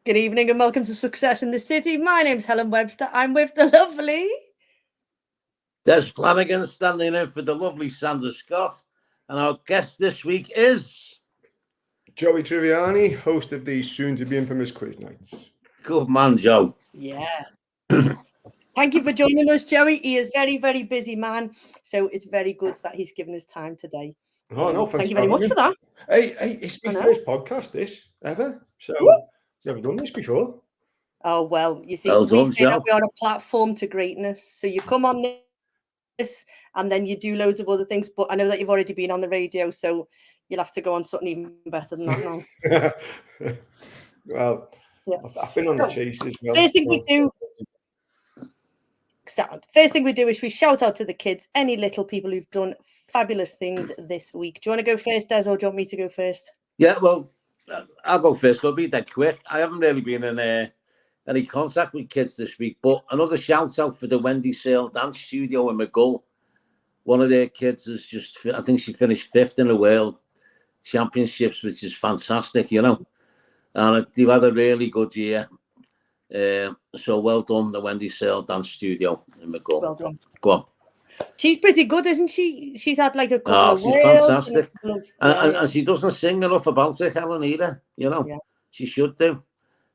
Good evening and welcome to Success in the City. My name's Helen Webster. I'm with the lovely Des Flanagan standing in for the lovely Sandra Scott. And our guest this week is Joey Triviani, host of the soon-to-be infamous quiz nights. good man, Joe. Yes. Thank you for joining us, Joey. He is very, very busy man, so it's very good that he's given us time today. Oh no, thank you very much for that. Hey, it's my first podcast, this ever. So never done this before. Oh well, you see, Well we done, say that Joe. we're on a platform to greatness. So you come on this, and then you do loads of other things. But I know that you've already been on the radio, so you'll have to go on something even better than that now. Well, yeah. I've been on the chase as well. First thing we do is we shout out to the kids, any little people who've done fabulous things this week. Do you want to go first, Des, or do you want me to go first? Yeah, well, I'll go first. I'll be dead quick. I haven't really been in any contact with kids this week, but another shout out for the Wendy Sale Dance Studio in McGull. One of their kids is I think she finished 5th in the world championships, which is fantastic, you know. And they've had a really good year. So well done, the Wendy Sale Dance Studio in McGull. Well done. Go on. She's pretty good, isn't she? She's had like a couple of she's worlds fantastic. And she doesn't sing enough about it, Helen, either. You know, she should do.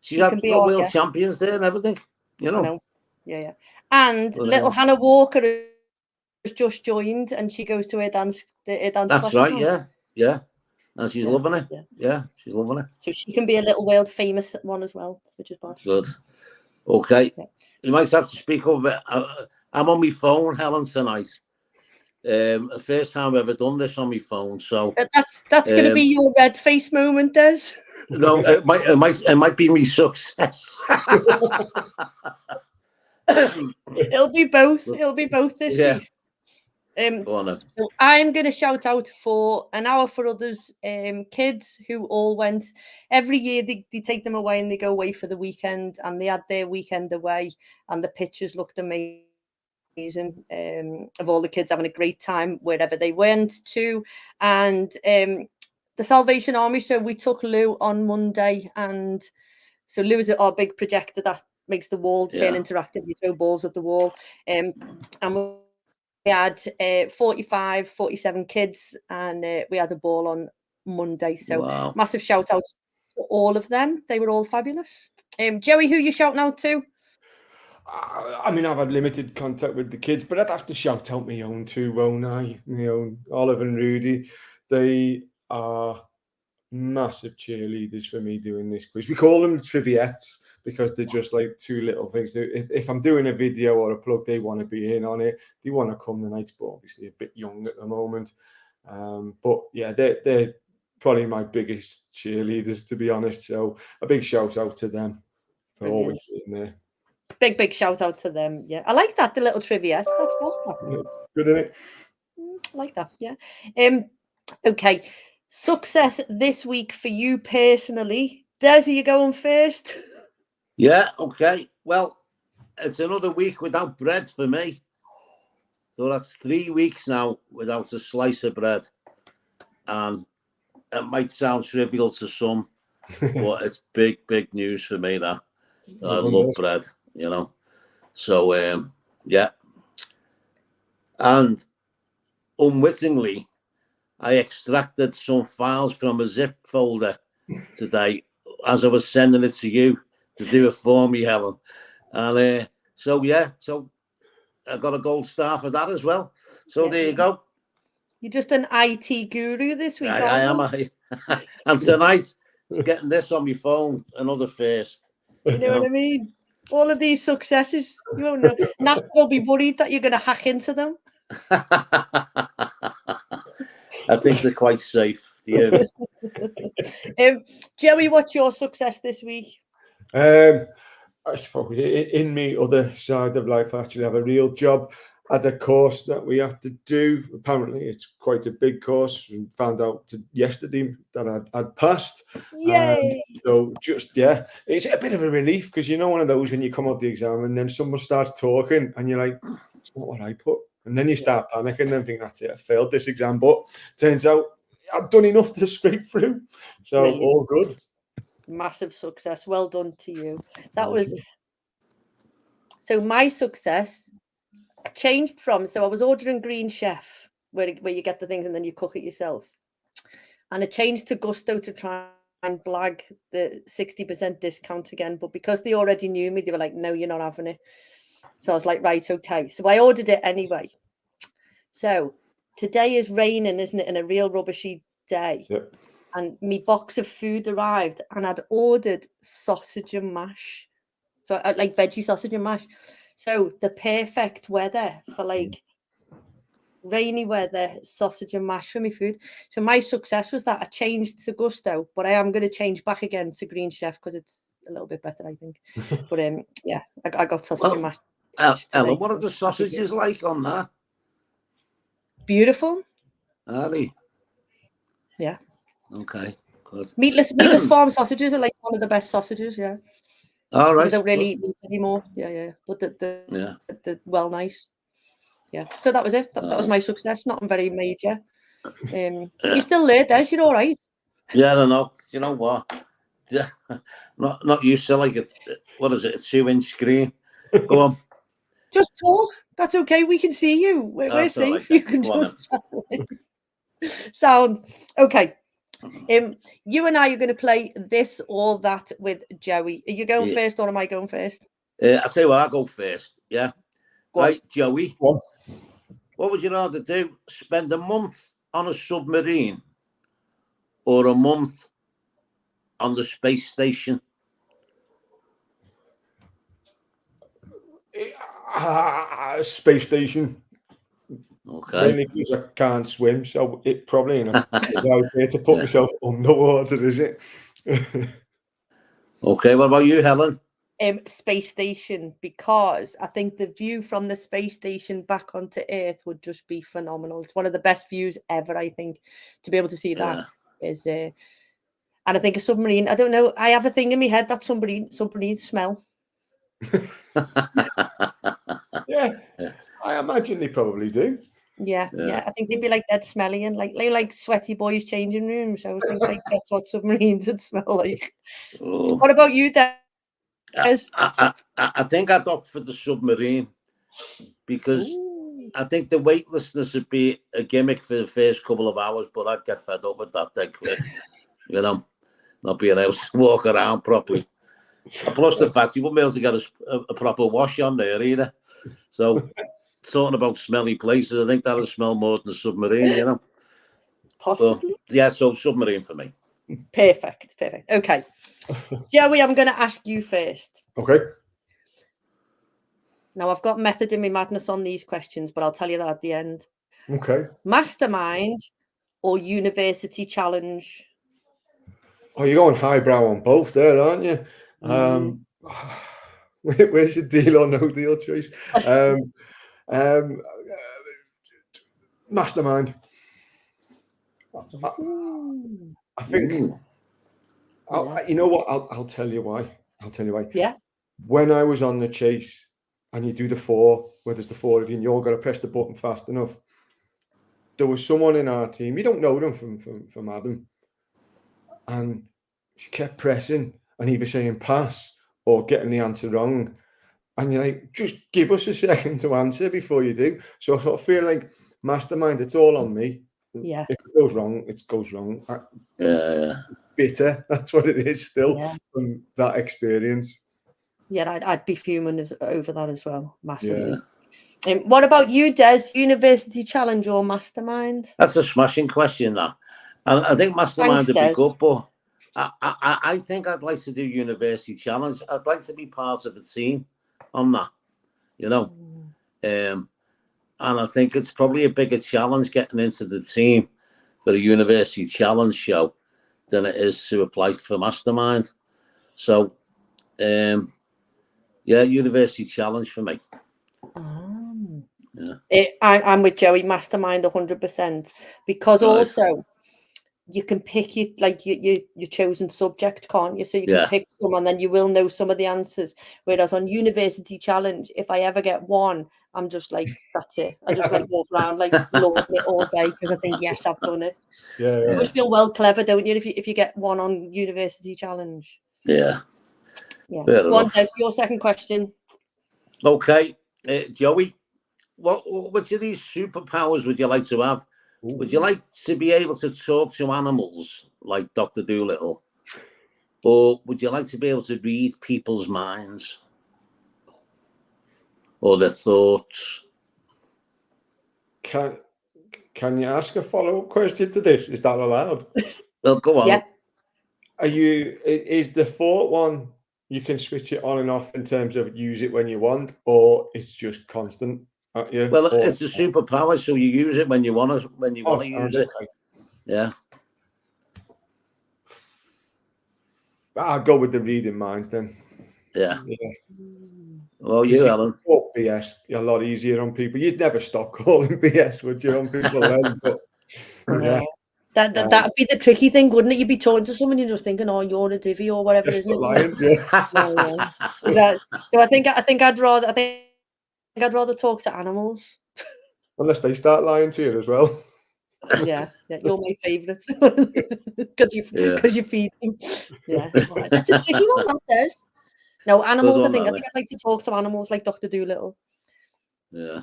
She's had world champions there and everything. You know. I know. Yeah. And little Hannah Walker has just joined, and she goes to her dance. That's right. Yeah. And she's loving it. Yeah, she's loving it. So she can be a little world famous one as well, which is bad. Good. Okay. Yeah. You might have to speak up a bit. I'm on my phone, Helen, tonight. The first time I've ever done this on my phone. So that's going to be your red face moment, Des. No, it might be me success. It'll be both. It'll be both this week. So I'm going to shout out for an hour for others, kids who all went every year. They take them away and they go away for the weekend, and they had their weekend away, and the pictures looked amazing of all the kids having a great time wherever they went to. And the Salvation Army. So we took Lou on Monday, and so Lou is our big projector that makes the wall turn interactive. You throw balls at the wall, and we had 45, 47 kids, and we had a ball on Monday. So massive shout out to all of them. They were all fabulous. Joey, who you shouting out to? I mean, I've had limited contact with the kids, but I'd have to shout out my own too, won't I? My own Olive and Rudy. They are massive cheerleaders for me doing this quiz. We call them Triviettes because they're just like two little things. If I'm doing a video or a plug, they want to be in on it. They want to come tonight, but obviously a bit young at the moment. But yeah, they're probably my biggest cheerleaders, to be honest. So a big shout out to them for always being there. Big shout out to them. Yeah, I like that. The little Triviettes. That's awesome. Good, isn't it? I like that. Yeah. Okay. Success this week for you personally. Des, are you going first? Yeah, okay. Well, it's another week without bread for me. So that's 3 weeks now without a slice of bread. And it might sound trivial to some, but it's big news for me that I love bread, you know. So, yeah. And unwittingly, I extracted some files from a zip folder today as I was sending it to you to do it for me, Helen. And so I got a gold star for that as well. So there you go. You're just an IT guru this week. I am. And tonight, getting this on my phone, another first. You know what I mean? All of these successes, you won't know. NASA will be worried that you're going to hack into them. I think they're quite safe. Joey, what's your success this week? I suppose in me other side of life, I actually have a real job at a course that we have to do. Apparently, it's quite a big course. And found out yesterday that I'd passed. Yay! So it's a bit of a relief because you know one of those when you come out the exam and then someone starts talking and you're like, it's not what I put. And then you start panicking and think, that's it, I failed this exam. But turns out I've done enough to scrape through. So all good. Massive success. Well done to you. That was so my success changed from, so I was ordering Green Chef where you get the things and then you cook it yourself. And it changed to Gusto to try and blag the 60% discount again. But because they already knew me, they were like, no, you're not having it. So I was like, right, okay. So I ordered it anyway. So today is raining, isn't it? And a real rubbishy day. Yep. And my box of food arrived and I'd ordered sausage and mash. So I like veggie sausage and mash. So the perfect weather for like rainy weather, sausage and mash for my food. So my success was that I changed to Gusto, but I am going to change back again to Green Chef because it's a little bit better, I think. But yeah, I got sausage and mash. Ellen, what are the sausages like on that? Beautiful. Are they? Yeah. Okay. Good. Meatless farm sausages are like one of the best sausages. Yeah. All right. They don't really eat meat anymore. Yeah. But they're well nice. Yeah. So that was it. That was my success. Nothing very major. You're still there, Des. You're all right. Yeah, I don't know. You know what? Yeah. Not used to like a 2-inch screen. Go on. Just talk. That's okay. We can see you. We're safe. Right. You can just chat away. Sound okay. You and I are going to play this or that with Joey. Are you going first or am I going first? I'll tell you what, I'll go first. Yeah. Right, Joey. What would you rather do? Spend a month on a submarine or a month on the space station? Space station. Okay. Mainly because I can't swim, so it probably ain't out there to put myself underwater, is it? Okay, what about you, Helen? Space station, because I think the view from the space station back onto Earth would just be phenomenal. It's one of the best views ever, I think, to be able to see that is. And I think a submarine. I don't know. I have a thing in my head that submarine smell. Yeah, I imagine they probably do. Yeah. I think they'd be like dead smelly and like sweaty boys changing rooms. I was thinking like that's what submarines would smell like. Oh. What about you, Des? I think I'd opt for the submarine because I think the weightlessness would be a gimmick for the first couple of hours, but I'd get fed up with that dead quick. You know, not being able to walk around properly. Plus the fact you wouldn't be able to get a proper wash on there either. So talking about smelly places, I think that'll smell more than a submarine, you know. Possibly. So submarine for me. Perfect. Okay. Joey, I'm going to ask you first. Okay. Now, I've got method in my madness on these questions, but I'll tell you that at the end. Okay. Mastermind or university challenge? Oh, you're going highbrow on both there, aren't you? Where's your deal or no deal choice? Mastermind. I think. You know what? I'll tell you why. Yeah. When I was on the chase, and you do the 4, where there's the 4 of you, and you're going to press the button fast enough. There was someone in our team. You don't know them from Adam, and she kept pressing and either saying pass or getting the answer wrong. And you're like, just give us a second to answer before you do. So I sort of feel like mastermind, it's all on me. Yeah. If it goes wrong, it goes wrong. Bitter. That's what it is still from that experience. Yeah, I'd be fuming over that as well. Massively. Yeah. What about you, Des? University challenge or mastermind? That's a smashing question, that. And I think mastermind would be good, but I think I'd like to do university challenge. I'd like to be part of a team on that, you know. And I think it's probably a bigger challenge getting into the team for a university challenge show than it is to apply for mastermind. So, university challenge for me. I'm with Joey. Mastermind 100%, because also you can pick your chosen subject, can't you? So you can pick some, and then you will know some of the answers. Whereas on university challenge, if I ever get one I'm just like, that's it. I just like walk around like lording it all day because I think, yes, I've done it. Yeah, You must feel well clever, don't you? If you get one on University Challenge. Yeah. Yeah. Fair Go on, enough. Des, your second question. Okay, Joey, which of these superpowers would you like to have? Ooh. Would you like to be able to talk to animals like Dr. Dolittle? Or would you like to be able to read people's minds? Or their thoughts? Can you ask a follow-up question to this? Is that allowed? Well, go on. Yeah. Is the thought one, you can switch it on and off in terms of use it when you want, or it's just constant at you? Well, or, it's a superpower, so you use it when you want to use it. Okay. Yeah. I'll go with the reading minds then. Yeah. Yeah. Well, you, Alan. Talk BS a lot easier on people. You'd never stop calling BS, would you, on people then? But, yeah. That'd be the tricky thing, wouldn't it? You'd be talking to someone, you're just thinking, "Oh, you're a divvy" or whatever, Just isn't it? Lions, yeah. So I think I'd rather talk to animals. Unless they start lying to you as well. Yeah, you're my favourite because you feed them. Yeah, right. That's a tricky one, that does. No, animals. I think I'd like to talk to animals like Dr. Dolittle. Yeah.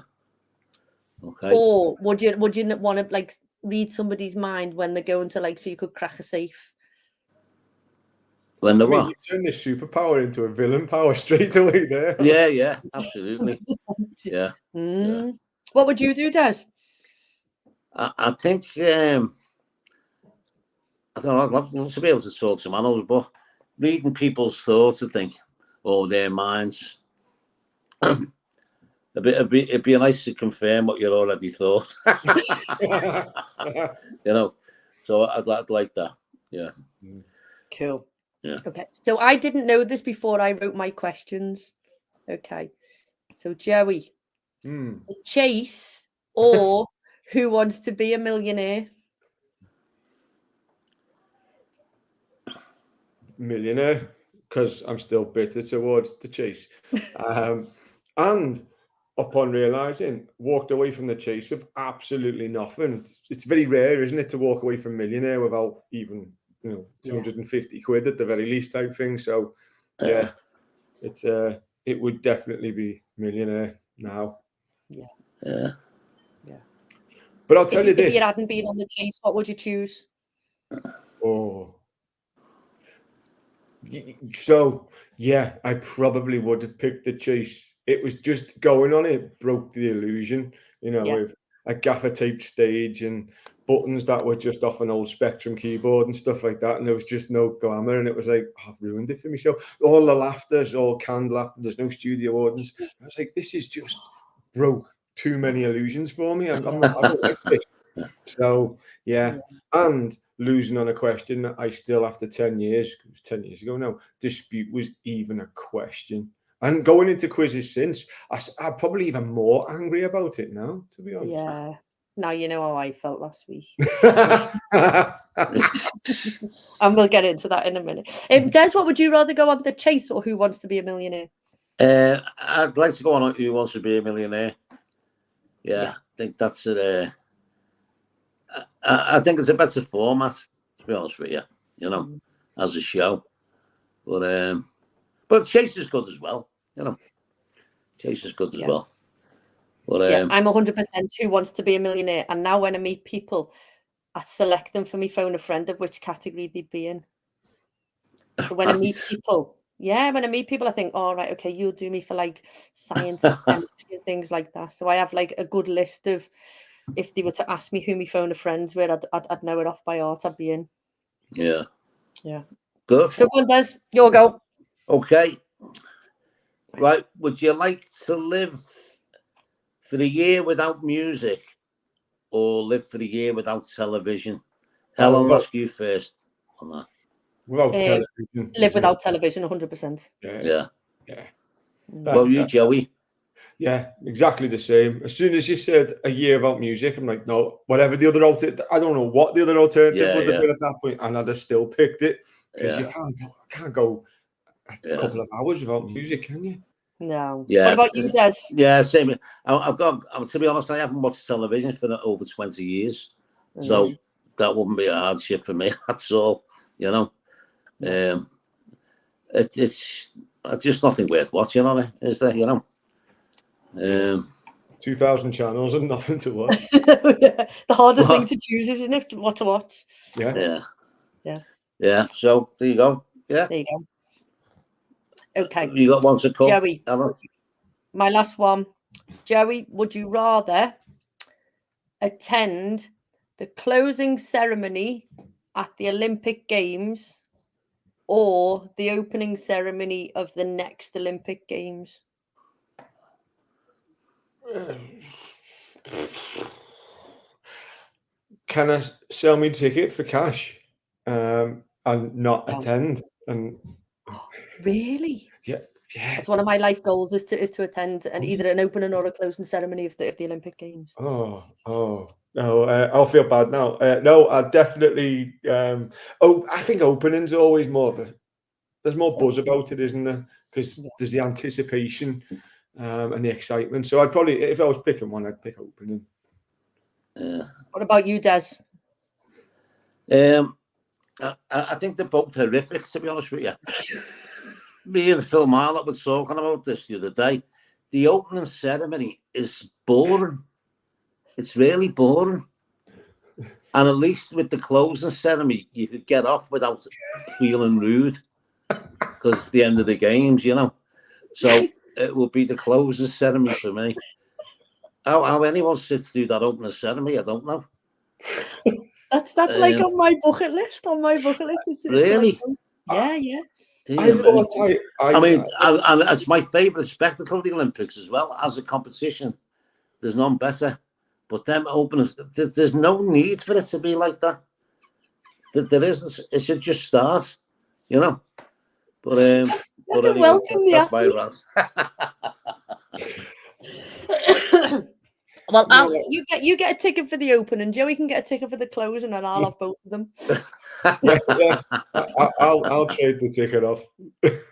Okay. Or would you want to like read somebody's mind when they're going to like, so you could crack a safe? When the what? You turn this superpower into a villain power straight away there. Yeah, absolutely. 100%. Yeah. What would you do, Des? I think I don't know. I'd love to be able to talk to animals, but reading people's thoughts, I think, or their minds, it'd be nice to confirm what you already thought. You know, so I'd like that. Yeah. Cool. Yeah. Okay. So I didn't know this before I wrote my questions. Okay. So Joey, Chase or Who Wants to Be a Millionaire? Millionaire, because I'm still bitter towards the chase. And upon realizing, walked away from the chase with absolutely nothing. It's very rare, isn't it, to walk away from Millionaire without even 250 quid at the very least type thing. So yeah, it would definitely be Millionaire now. Yeah. But I'll tell you this: if you hadn't been on the chase, what would you choose? Oh. So yeah, I probably would have picked the chase. It was just going on it broke the illusion, with a gaffer taped stage and buttons that were just off an old Spectrum keyboard and stuff like that, and there was just no glamour, and it was like, I've ruined it for myself. All the laughter's all canned laughter. There's no studio audience. I was like, this is just broke too many illusions for me. I don't like this. So yeah, and losing on a question that I still, after 10 years, it was 10 years ago now, dispute was even a question. And going into quizzes since, I'm probably even more angry about it now, to be honest. Yeah. Now you know how I felt last week. And we'll get into that in a minute. Des, what would you rather go on the chase or Who Wants to Be a Millionaire? I'd like to go on Who Wants to Be a Millionaire. Yeah. I think that's it. I think it's a better format, to be honest with you, as a show. But Chase is good as well, Chase is good as well. But I'm 100% Who Wants to Be a Millionaire. And now when I meet people, I select them for me phone a friend of which category they'd be in. So when I meet people, I think, all right, okay, you'll do me for like science and chemistry and things like that. So I have like a good list of, if they were to ask me who my phone of friends were, I'd know it off by heart. I'd be in. Yeah. Good. So go on, Des, your go. Okay. Right. Would you like to live for a year without music or live for a year without television? Helen, I'll ask you first on that. Without television. Live without television, 100%. Yeah. Well, you, Joey? Yeah, exactly the same. As soon as you said a year without music, I'm like, no, whatever the other alternative, I don't know what the other alternative would have been at that point, and I'd have still picked it, because you can't go a couple of hours without music, can you? No. Yeah. What about you, Des? Yeah, same. I've got. To be honest, I haven't watched television for over 20 years, so that wouldn't be a hardship for me. That's all. You know, it's just nothing worth watching on it, is there? You know. 2,000 channels and nothing to watch. The hardest thing to choose is, isn't it, what to watch? Yeah. So there you go. Yeah. There you go. Okay. You got one to come, Joey. My last one. Joey, would you rather attend the closing ceremony at the Olympic Games or the opening ceremony of the next Olympic Games? Can I sell me ticket for cash and not attend? And really? Yeah. That's one of my life goals is to attend either an opening or a closing ceremony of the Olympic Games. No, I'll feel bad now. No, I definitely. I think opening's always there's more buzz about it, isn't there? Because there's the anticipation and the excitement. So I'd probably, if I was picking one, I'd pick opening. What about you, Des? I think they're both terrific, to be honest with you. Me and Phil Marlott were talking about this the other day. The opening ceremony is boring. It's really boring. And at least with the closing ceremony, you could get off without feeling rude because it's the end of the games, you know. So it will be the closing ceremony for me. How anyone sits through that opening ceremony, I don't know. That's like on my bucket list. On my bucket list, really? Yeah. I mean, it's my favourite spectacle, the Olympics, as well as a competition. There's none better. But them openers, there's no need for it to be like that. There isn't. It should just start, you know. But anyway, welcome the athletes. Well, you get a ticket for the open, and Joey can get a ticket for the closing, and I'll have both of them. I'll trade the ticket off.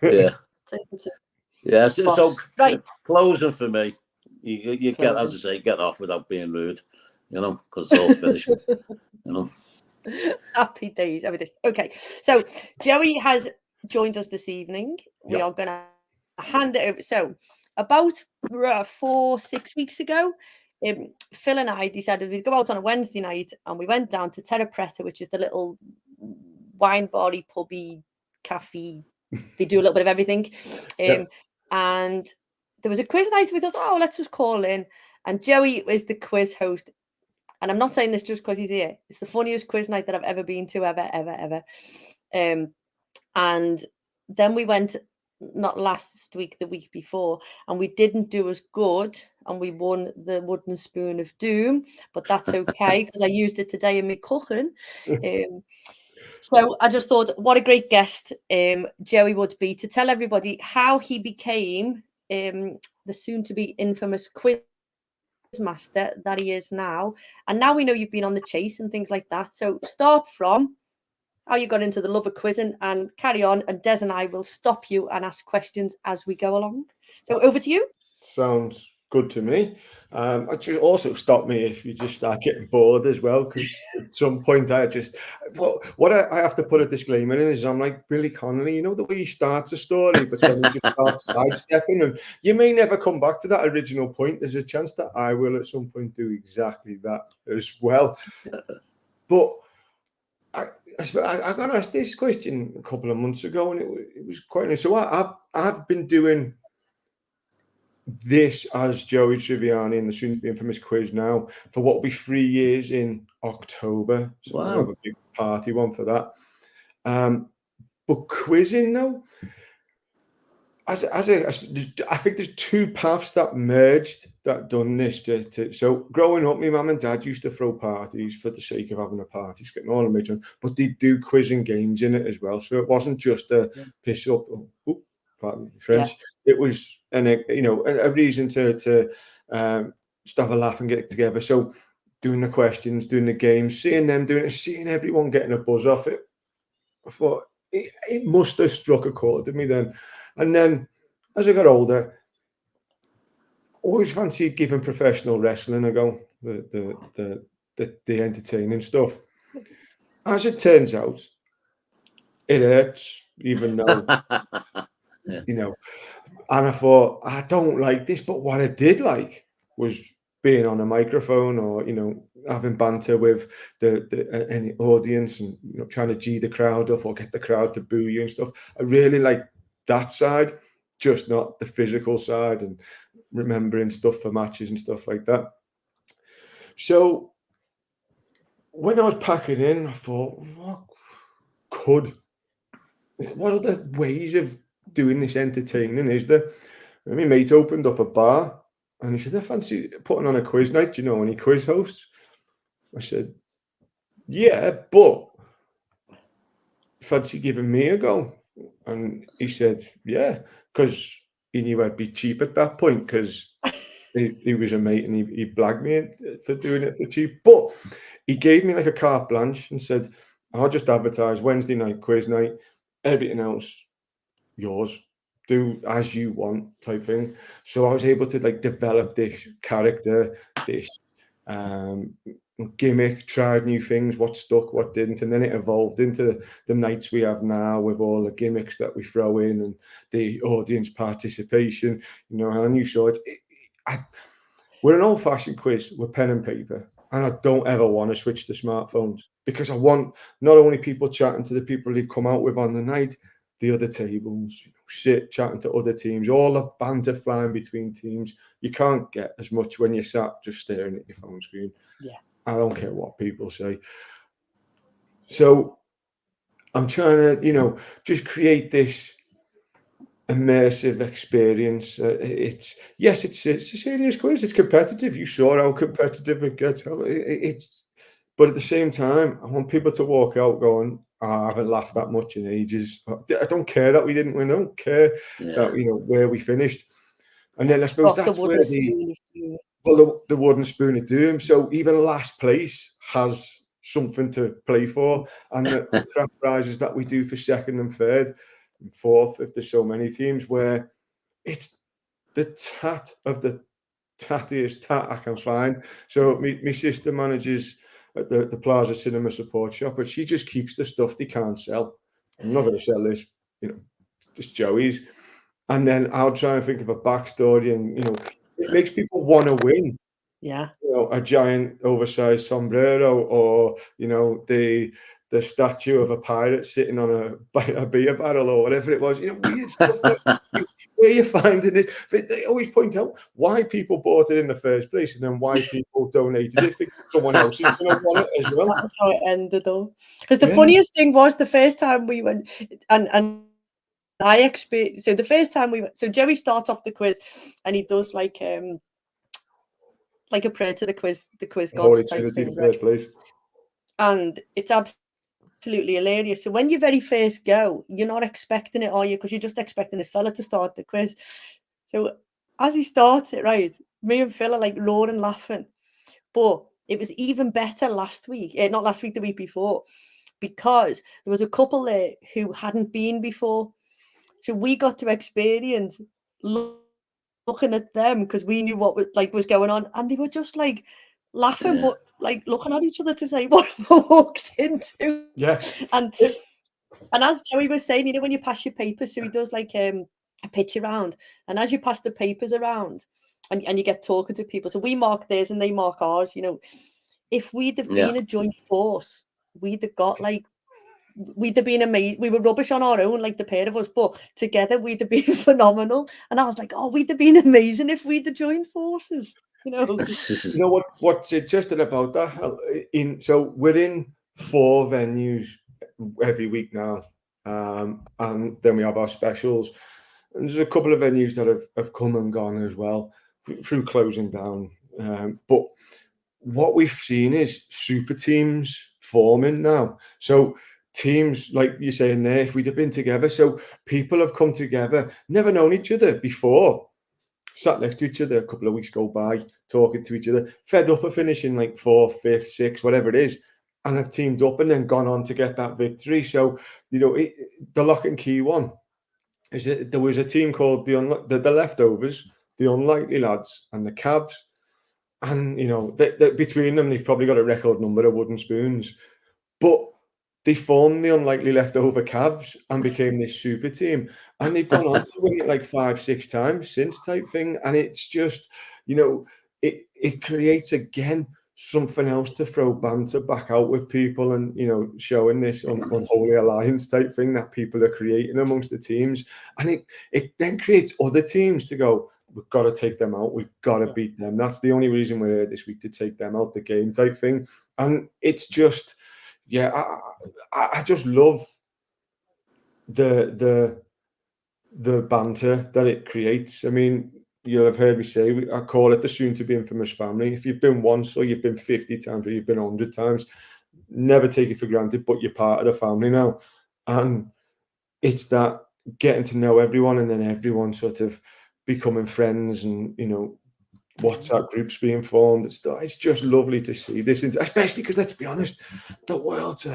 Yeah. So right, closing for me. You get, as I say, get off without being rude, you know, because it's all finished. You know. Happy days. Okay, so Joey has joined us this evening. We are going to hand it over. So about 4-6 weeks ago, Phil and I decided we'd go out on a Wednesday night, and we went down to Terra Preta, which is the little wine bar-y, pubby, cafe. They do a little bit of everything. And there was a quiz night. We thought, let's just call in. And Joey is the quiz host. And I'm not saying this just because he's here. It's the funniest quiz night that I've ever been to, ever. And then we went, not last week, the week before, and we didn't do as good, and we won the wooden spoon of doom, but that's okay because I used it today in my cooking. So I just thought, what a great guest Joey would be to tell everybody how he became the soon-to-be infamous quiz master that he is now. And now we know you've been on the chase and things like that. So start from how you got into the love of quizzing and carry on, and Des and I will stop you and ask questions as we go along. So over to you. Sounds good to me. It should also stop me if you just start getting bored as well, because at some point I have to put a disclaimer in is I'm like Billy Connolly, you know, the way he starts a story, but then he just starts sidestepping, and you may never come back to that original point. There's a chance that I will at some point do exactly that as well. But I got asked this question a couple of months ago, and it was quite nice. So I've been doing this as Joey Triviani in the soon-to-be infamous quiz now for what will be 3 years in October. So wow. I'll have a big party one for that. But quizzing though, I think there's two paths that merged that done this. So growing up, my mum and dad used to throw parties for the sake of having a party, getting all of it, but they do quiz and games in it as well. So it wasn't just a piss up. Pardon me, French. Yeah. It was a reason to just have a laugh and get together. So doing the questions, doing the games, seeing them doing it, seeing everyone getting a buzz off it, I thought it must have struck a chord to me then. And then as I got older, always fancied giving professional wrestling a go, the entertaining stuff. As it turns out, it hurts, even though, you know, and I thought, I don't like this, but what I did like was being on a microphone or, you know, having banter with any audience and, you know, trying to G the crowd up or get the crowd to boo you and stuff. I really like that side, just not the physical side and remembering stuff for matches and stuff like that. So when I was packing in, I thought, what other ways of doing this entertaining is there? And my mate opened up a bar and he said, I fancy putting on a quiz night. Do you know any quiz hosts? I said, yeah, but fancy giving me a go? And he said, yeah, because he knew I'd be cheap at that point because he was a mate and he blagged me for doing it for cheap. But he gave me like a carte blanche and said, I'll just advertise Wednesday night, quiz night, everything else, yours. Do as you want type thing. So I was able to like develop this character, this gimmick, tried new things, what stuck, what didn't, and then it evolved into the nights we have now with all the gimmicks that we throw in and the audience participation. You know, and you saw it. We're an old-fashioned quiz with pen and paper, and I don't ever want to switch to smartphones because I want not only people chatting to the people they've come out with on the night, the other tables, you know, chatting to other teams, all the banter flying between teams. You can't get as much when you're sat just staring at your phone screen. Yeah. I don't care what people say. So I'm trying to, you know, just create this immersive experience. It's a serious quiz. It's competitive. You saw how competitive it gets. But at the same time, I want people to walk out going, I haven't laughed that much in ages. I don't care that we didn't win. I don't care that, you know, where we finished. And then I suppose that's where the wooden spoon of doom. So even last place has something to play for. And the craft prizes that we do for second and third and fourth, if there's so many teams, where it's the tat of the tattiest tat I can find. So my sister manages at the Plaza Cinema Support Shop, but she just keeps the stuff they can't sell. I'm not going to sell this, you know, just Joey's. And then I'll try and think of a backstory, and, you know, it makes people want to win. Yeah. You know, a giant oversized sombrero, or, you know, the statue of a pirate sitting on a beer barrel or whatever it was. You know, weird stuff. Where you're finding it. They always point out why people bought it in the first place and then why people donated it. Think someone else is going to want it as well. That's how it ended up. Because the funniest thing was the first time we went, and I experienced. So the first time we went, so Joey starts off the quiz and he does like a prayer to the quiz gods type thing, first place. And it's absolutely hilarious. So when you very first go, you're not expecting it, are you? Because you're just expecting this fella to start the quiz. So as he starts it, right, me and Phil are like roaring laughing. But it was even better last week, not last week, the week before, because there was a couple there who hadn't been before. So we got to experience looking at them because we knew what was going on, and they were just like laughing, but like looking at each other to say what we walked into. Yeah. And as Joey was saying, you know, when you pass your papers, so he does like a pitch around, and as you pass the papers around, and you get talking to people, so we mark theirs and they mark ours. You know, if we'd have been a joint force, we'd have got like. We'd have been amazing. We were rubbish on our own, like the pair of us, but together we'd have been phenomenal. And I was like, oh, we'd have been amazing if we'd have joined forces. You know, you know what's interesting about that? So we're in 4 venues every week now, and then we have our specials. And there's a couple of venues that have come and gone as well through closing down. But what we've seen is super teams forming now. So teams, like you're saying there, if we'd have been together, so people have come together, never known each other before, sat next to each other, a couple of weeks go by, talking to each other, fed up of finishing like 4th, 5th, 6th, whatever it is, and have teamed up and then gone on to get that victory. So, you know, the lock and key one is there was a team called the Leftovers. the Unlikely Lads and the Cavs. And, you know, between them, they've probably got a record number of wooden spoons. But they formed the Unlikely Leftover Cavs and became this super team. And they've gone on to win it like 5-6 times since, type thing. And it's just, you know, it creates, again, something else to throw banter back out with people, and, you know, showing this unholy alliance type thing that people are creating amongst the teams. And it then creates other teams to go, we've got to take them out. We've got to beat them. That's the only reason we're here this week, to take them out the game type thing. And it's just, yeah, I just love the banter that it creates. I mean, you'll have heard me say, I call it the soon-to-be infamous family. If you've been once, or you've been 50 times, or you've been 100 times, never take it for granted, but you're part of the family now. And it's that getting to know everyone, and then everyone sort of becoming friends, and, you know, WhatsApp groups being formed. It's just lovely to see this, especially because, let's be honest, the world's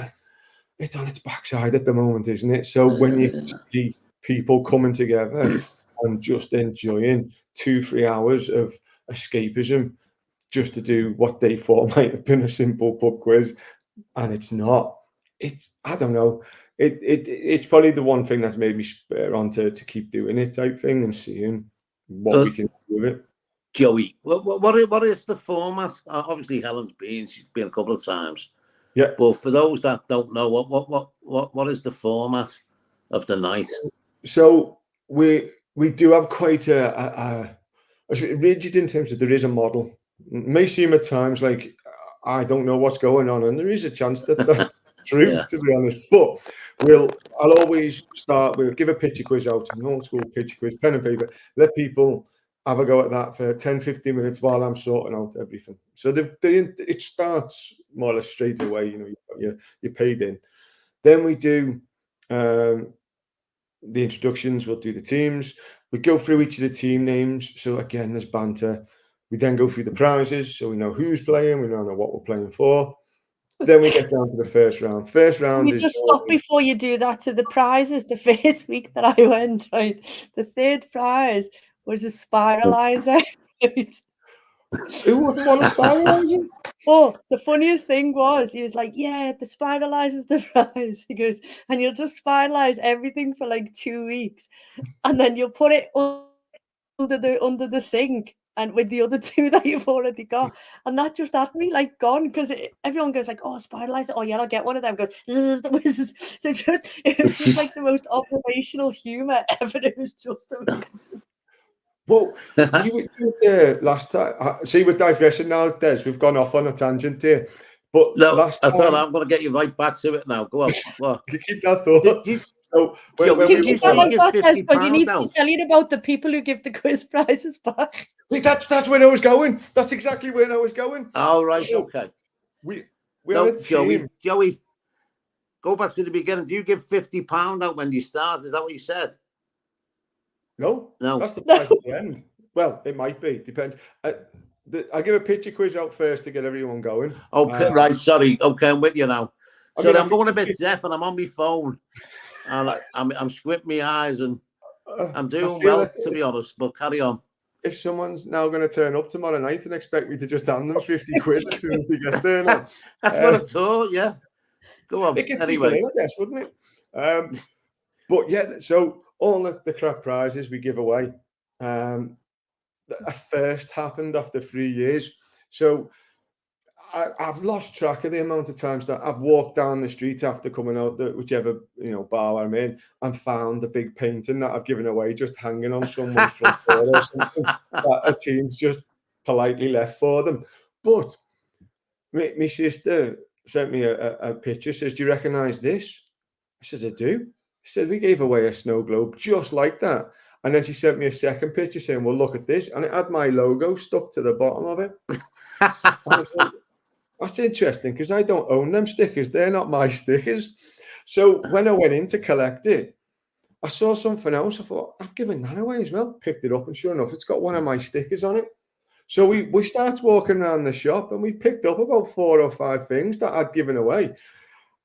it's on its backside at the moment, isn't it? So when you see people coming together and just enjoying 2-3 hours of escapism just to do what they thought might have been a simple pub quiz, and it's not. I don't know. It's probably the one thing that's made me spur on to keep doing it, type thing, and seeing what we can do with it. Joey, what is the format? Obviously, Helen's been. She's been a couple of times. Yeah. But for those that don't know, what is the format of the night? So we do have quite a rigid, in terms of there is a model. It may seem at times like I don't know what's going on, and there is a chance that that's true, Yeah. to be honest. But I'll always start with, give a picture quiz out, an old school picture quiz, pen and paper, let people have a go at that for 10-15 minutes while I'm sorting out everything. So it starts more or less straight away. You know, you're paid in. Then we do the introductions. We'll do the teams. We go through each of the team names. So again, there's banter. We then go through the prizes, so we know who's playing. We know what we're playing for. Then we get down to the first round. First round is... You just stop before you do that to the prizes. The first week that I went, right, the third prize was a spiralizer. Right? Who wouldn't want a spiralizer? Oh, the funniest thing was, he was like, yeah, the spiralizer's the prize. He goes, and you'll just spiralize everything for like 2 weeks, and then you'll put it under the sink, and with the other two that you've already got. And that just had me like gone, because everyone goes like, oh, spiralizer, oh yeah, I'll get one of them. Goes, so it was just like the most operational humor ever. It was just amazing. Well, you were last time. See, we're digressing now, Des. We've gone off on a tangent here. But no, last time, I'm going to get you right back to it now. Go on. You keep that thought. So because you need to tell you about the people who give the quiz prizes back. See, that's where I was going. That's exactly where I was going. All right, so okay. We Joey, go back to the beginning. Do you give £50 out when you start? Is that what you said? No, that's the price at the end. Well, it might be. Depends. I give a picture quiz out first to get everyone going. Okay, right. Sorry. Okay, I'm with you now. So I'm going a bit deaf, and I'm on my phone, and I'm squinting my eyes, and I'm doing well, to be honest. But carry on. If someone's now going to turn up tomorrow night and expect me to just hand them 50 quid as soon as they get there, that's what I thought. Yeah. Go on. Anyway, I guess, wouldn't it? But yeah, so all the crap prizes we give away. A first happened after 3 years. So I've lost track of the amount of times that I've walked down the street after coming out, whichever bar I'm in, and found the big painting that I've given away just hanging on someone's front door or something that a team's just politely left for them. But my sister sent me a picture, says, do you recognise this? I said, I do. She said, we gave away a snow globe just like that. And then she sent me a second picture saying, well, look at this. And it had my logo stuck to the bottom of it. I was like, that's interesting, because I don't own them stickers. They're not my stickers. So when I went in to collect it, I saw something else. I thought, I've given that away as well. Picked it up, and sure enough, it's got one of my stickers on it. So we started walking around the shop, and we picked up about 4 or 5 things that I'd given away.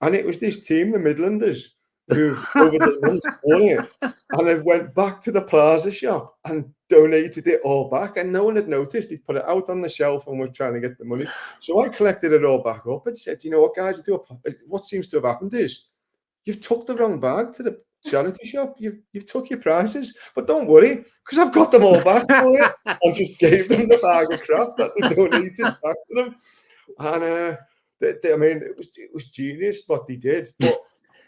And it was this team, the Midlanders, who've over the months won it, and I went back to the Plaza shop and donated it all back, and no one had noticed. He put it out on the shelf and was trying to get the money. So I collected it all back up and said, you know what, guys, what seems to have happened is you've took the wrong bag to the charity shop. You've took your prizes, but don't worry, because I've got them all back for you. And just gave them the bag of crap that they donated back to them. And I mean, it was genius what they did, but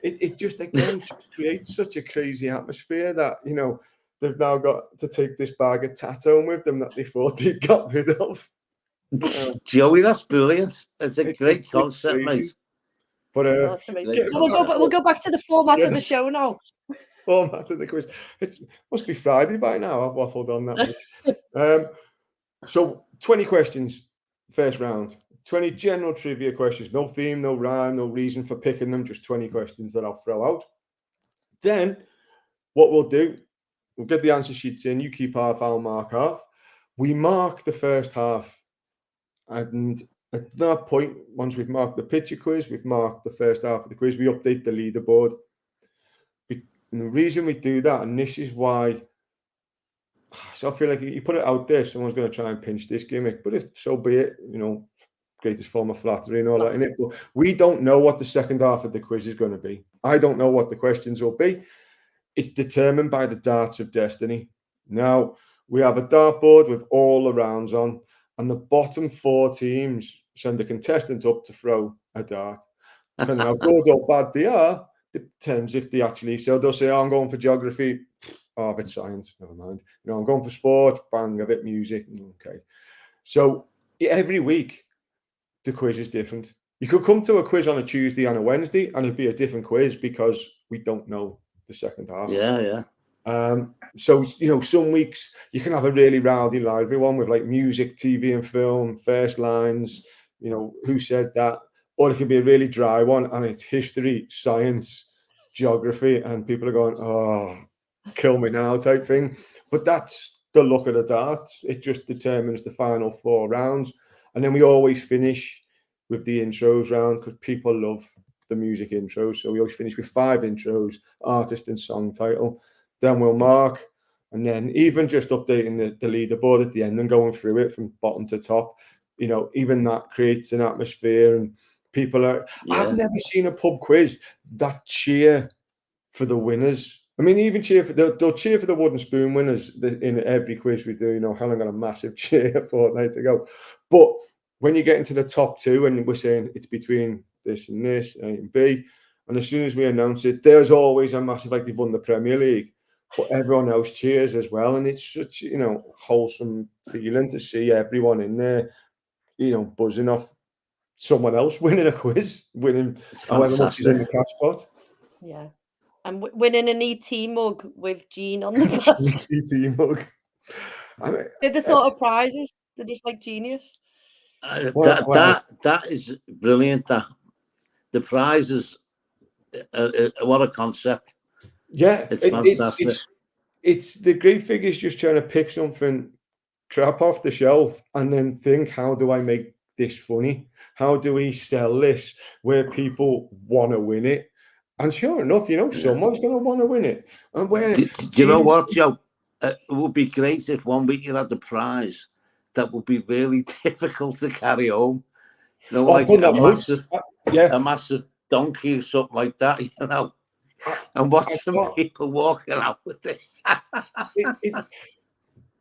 it just again creates such a crazy atmosphere that, you know, they've now got to take this bag of tat home with them that they thought they got rid of. Joey, that's brilliant. It's a great concept, mate. But we'll go back to the format of the show now. Format of the quiz. It must be Friday by now. I've waffled on that much. So 20 questions, first round. 20 general trivia questions. No theme, no rhyme, no reason for picking them. Just 20 questions that I'll throw out. Then what we'll do, we'll get the answer sheets in. You keep half, I'll mark half. We mark the first half. And at that point, once we've marked the picture quiz, we've marked the first half of the quiz, we update the leaderboard. And the reason we do that, and this is why, so I feel like you put it out there, someone's going to try and pinch this gimmick, but if so be it, you know, greatest form of flattery and all that in it. But we don't know what the second half of the quiz is going to be. I don't know what the questions will be. It's determined by the darts of destiny. Now, we have a dartboard with all the rounds on, and the bottom 4 teams send a contestant up to throw a dart. Depending how good or bad they are, determines if they actually, so they'll say, oh, I'm going for geography. Oh, a bit science, never mind. You know, I'm going for sport, bang, a bit music. Okay. So every week, the quiz is different. You could come to a quiz on a Tuesday and a Wednesday, and it'd be a different quiz because we don't know the second half. Yeah. So, you know, some weeks you can have a really rowdy, lively one with like music, TV and film, first lines, you know, who said that? Or it could be a really dry one and it's history, science, geography, and people are going, oh, kill me now type thing. But that's the luck of the darts. It just determines the final 4 rounds. And then we always finish with the intros round because people love the music intros. So we always finish with 5 intros, artist and song title. Then we'll mark, and then even just updating the leaderboard at the end and going through it from bottom to top, you know, even that creates an atmosphere and people are. Yeah. I've never seen a pub quiz that cheer for the winners. I mean, even they'll cheer for the wooden spoon winners in every quiz we do. You know, Helen got a massive cheer a fortnight to go, but when you get into the top 2 and we're saying it's between this and this, A and B, and as soon as we announce it, there's always a massive, like they've won the Premier League. But everyone else cheers as well, and it's such, you know, wholesome feeling to see everyone in there, you know, buzzing off someone else winning a quiz, winning however much is in the cash pot. Yeah, and winning an ET mug with Gene on the back. ET mug. I mean, they're the sort of prizes. They're just like genius. That is brilliant. That the prizes, what a concept. Yeah, it's fantastic. It's the great figures just trying to pick something crap off the shelf and then think, how do I make this funny? How do we sell this where people want to win it? And sure enough, you know, someone's going to want to win it. And where do you know what, Joe? It would be great if one week you had the prize that would be really difficult to carry home. You know, like a massive donkey or something like that, you know. And watch some people walking out with it.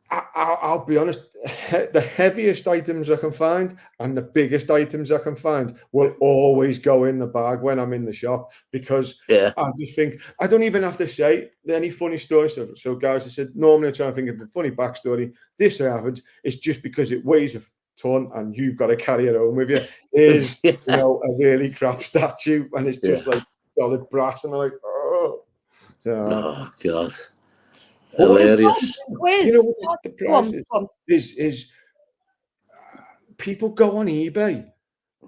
I'll be honest, the heaviest items I can find and the biggest items I can find will always go in the bag when I'm in the shop because I just think, I don't even have to say any funny stories. So guys, I said, normally I try and think of a funny backstory. This I haven't. It's just because it weighs a ton and you've got to carry it home with you. Is you know, a really crap statue and it's just like solid brass and I'm like, oh God. Hilarious. You know what the price is people go on eBay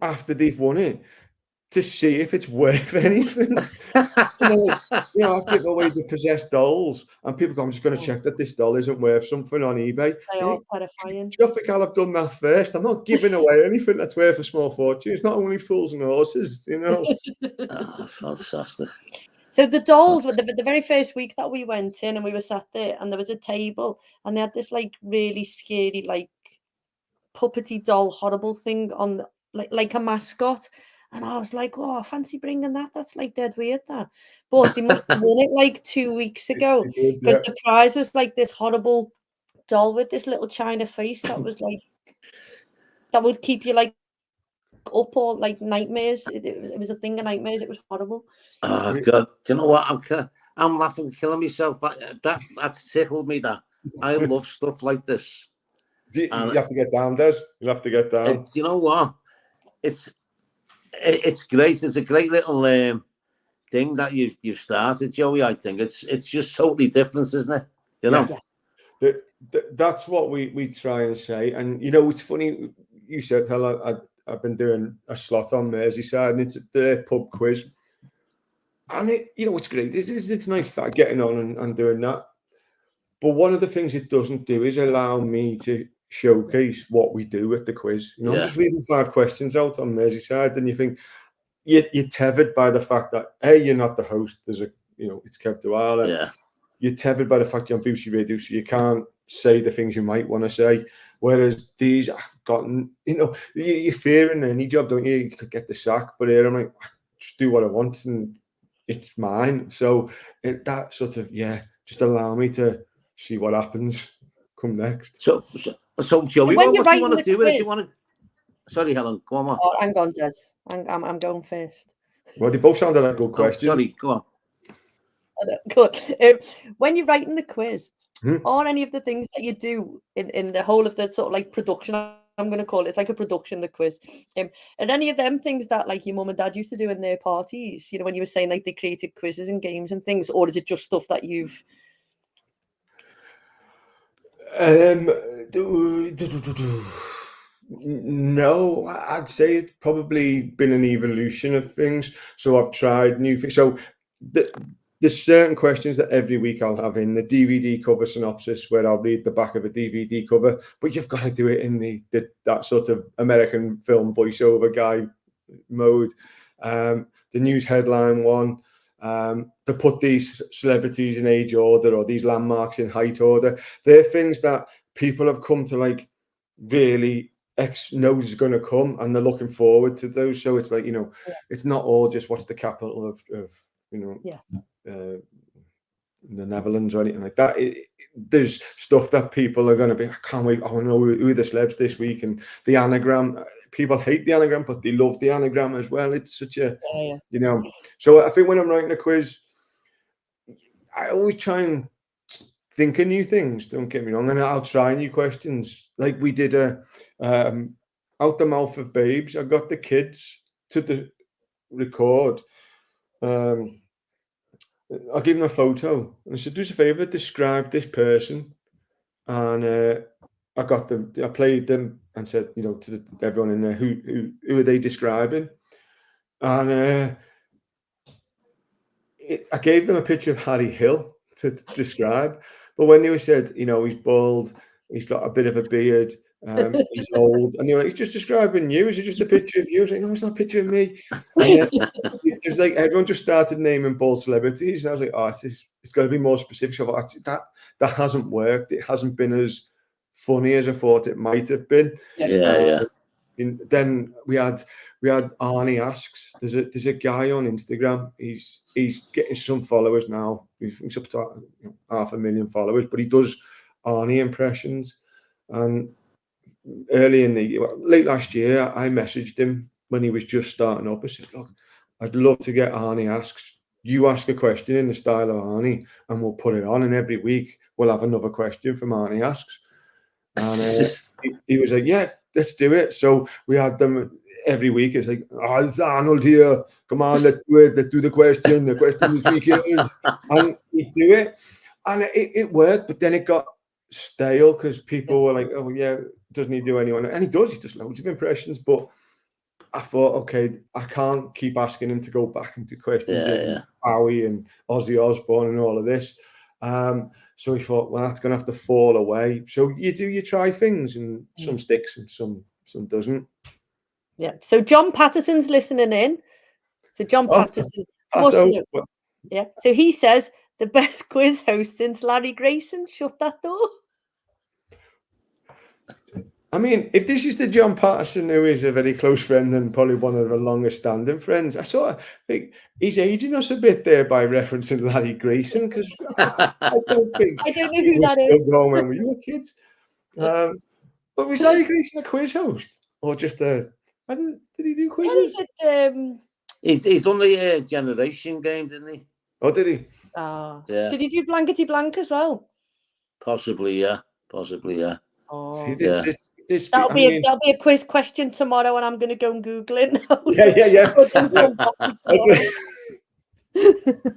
after they've won it to see if it's worth anything. you know, I give away the possessed dolls and people go, I'm just going to check that this doll isn't worth something on eBay. They are terrifying. Traffic, I'll have done that first. I'm not giving away anything that's worth a small fortune. It's not only fools and horses, you know. Fantastic. So the dolls were the very first week that we went in, and we were sat there, and there was a table, and they had this like really scary, like puppety doll, horrible thing on like a mascot. And I was like, oh, I fancy bringing that. That's like dead weird, that. But they must have won it like 2 weeks ago, because the prize was like this horrible doll with this little China face that was like, that would keep you like up all like nightmares. It was a thing of nightmares. It was horrible. Oh God! Do you know what? I'm laughing, killing myself. That tickled me. That I love stuff like this. You have to get down, Des. You'll have to get down. Do you know what? It's great. It's a great little thing that you've started, Joey. I think it's just totally different, isn't it? You know. Yeah. That's what we try and say. And you know, it's funny. You said, "Hello." I've been doing a slot on Merseyside, and it's the pub quiz. And it's great. It's nice getting on and doing that. But one of the things it doesn't do is allow me to showcase what we do at the quiz. I'm just reading 5 questions out on Merseyside, and you think you're tethered by the fact that you're not the host. There's it's Kev Dwala. Yeah. You're tethered by the fact you're on BBC Radio, so you can't say the things you might want to say. Whereas these, I've gotten, you fear in any job, don't you? You could get the sack, but here I'm like, I just do what I want, and it's mine. So that sort of just allow me to see what happens come next. So Joey, what do you want to do with it? You want to? Sorry, Helen, go on. Oh, hang on, Des. I'm going first. Well, they both sounded like good questions. Sorry, go on. Good. When you're writing the quiz, are any of the things that you do in the whole of the sort of like production, I'm going to call it, it's like a production, the quiz, and any of them things that like your mum and dad used to do in their parties, when you were saying like they created quizzes and games and things, or is it just stuff that you've No, I'd say it's probably been an evolution of things. So I've tried new things. So there's certain questions that every week I'll have in the DVD cover synopsis, where I'll read the back of a DVD cover, but you've got to do it in that sort of American film voiceover guy mode. The news headline one, to put these celebrities in age order or these landmarks in height order. They're things that people have come to like really knows is going to come, and they're looking forward to those. So it's like, it's not all just what's the capital of the Netherlands or anything like that. There's stuff that people are going to be, I can't wait, I want to know who the celebs this week, and the anagram. People hate the anagram, but they love the anagram as well. It's such a, So I think when I'm writing a quiz, I always try and think of new things. Don't get me wrong, and I'll try new questions. Like we did out the mouth of babes. I got the kids to record. I gave them a photo and I said, "Do us a favor, describe this person." And I got them. I played them and said, to everyone in there, who are they describing? And I gave them a picture of Harry Hill to describe. But when they said, he's bald, he's got a bit of a beard, he's old, and he's just describing you. Is it just a picture of you? I was like, no, it's not a picture of me. And just like everyone just started naming bald celebrities, and I was like, oh, it's got to be more specific. So that hasn't worked. It hasn't been as funny as I thought it might have been. And then we had Arnie Asks. There's a guy on Instagram. He's getting some followers now. He's up to 500,000 followers, but he does Arnie impressions. And early late last year, I messaged him when he was just starting up. I said, "Look, I'd love to get Arnie Asks. You ask a question in the style of Arnie, and we'll put it on. And every week we'll have another question from Arnie Asks." And he was like, "Yeah, let's do it." So we had them every week. It's like, "Oh, it's Arnold here. Come on, let's do it. Let's do the question. The question this week is," and we do it, and it worked. But then it got stale because people were like, "Oh yeah, doesn't he do anyone?" And he does. He does loads of impressions. But I thought, okay, I can't keep asking him to go back and do questions in Bowie and Ozzy Osbourne and all of this. So we thought, well, that's going to have to fall away. So you try things, and some sticks and some doesn't. Yeah. So John Patterson's listening in. So John Patterson. Yeah. So he says the best quiz host since Larry Grayson. Shut that door. I mean, if this is the John Patterson who is a very close friend and probably one of the longest standing friends, I sort of think he's aging us a bit there by referencing Larry Grayson, because I don't think I don't know we who were that still is. going when we were kids. But was Larry Grayson a quiz host or just a? Did he do quizzes? Yeah, he did, He's done the generation game, didn't he? Oh, did he? Yeah. Did he do Blankety Blank as well? Possibly, yeah. Oh. See, Yeah. this That'll be a quiz question tomorrow, and I'm going to go and Google it now. yeah. So don't come back tomorrow.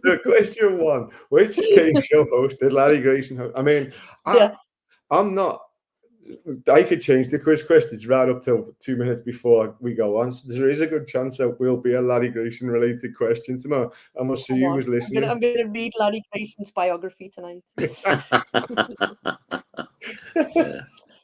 So question one: which game show host did Larry Grayson host? I mean, I'm not. I could change the quiz questions right up till 2 minutes before we go on. So there is a good chance that will be a Larry Grayson related question tomorrow. And we'll see who was listening. I'm going to read Larry Grayson's biography tonight. Yeah.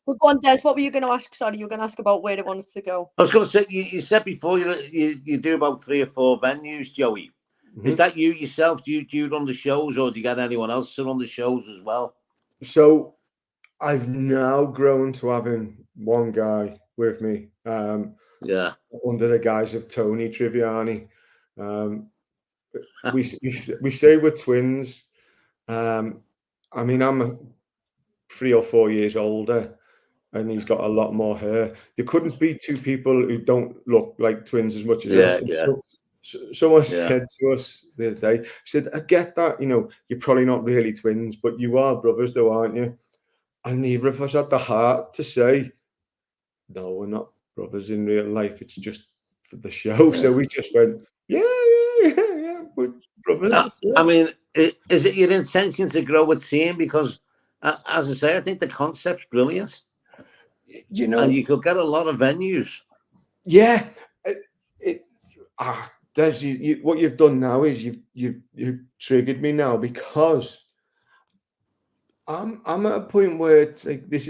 Well, go on, Des. What were you going to ask? Sorry, you were going to ask about where it wants to go. I was going to say, you said before you do about 3 or 4 venues, Joey. Mm-hmm. Is that you yourself? Do you run the shows, or do you get anyone else to run the shows as well? So I've now grown to having one guy with me. Under the guise of Joey Triviani. We say we're twins. I mean, I'm 3 or 4 years older, and he's got a lot more hair. There couldn't be 2 people who don't look like twins as much as us. So someone said to us the other day, said, I get that, you're probably not really twins, but you are brothers though, aren't you? And neither of us had the heart to say, no, we're not brothers in real life. It's just for the show. So we just went, yeah, we're brothers. I mean, is it your intention to grow a team? Because, as I say, I think the concept's brilliant. And you could get a lot of venues. Yeah. Des, what you've done now is you've triggered me now, because I'm at a point where it's like, this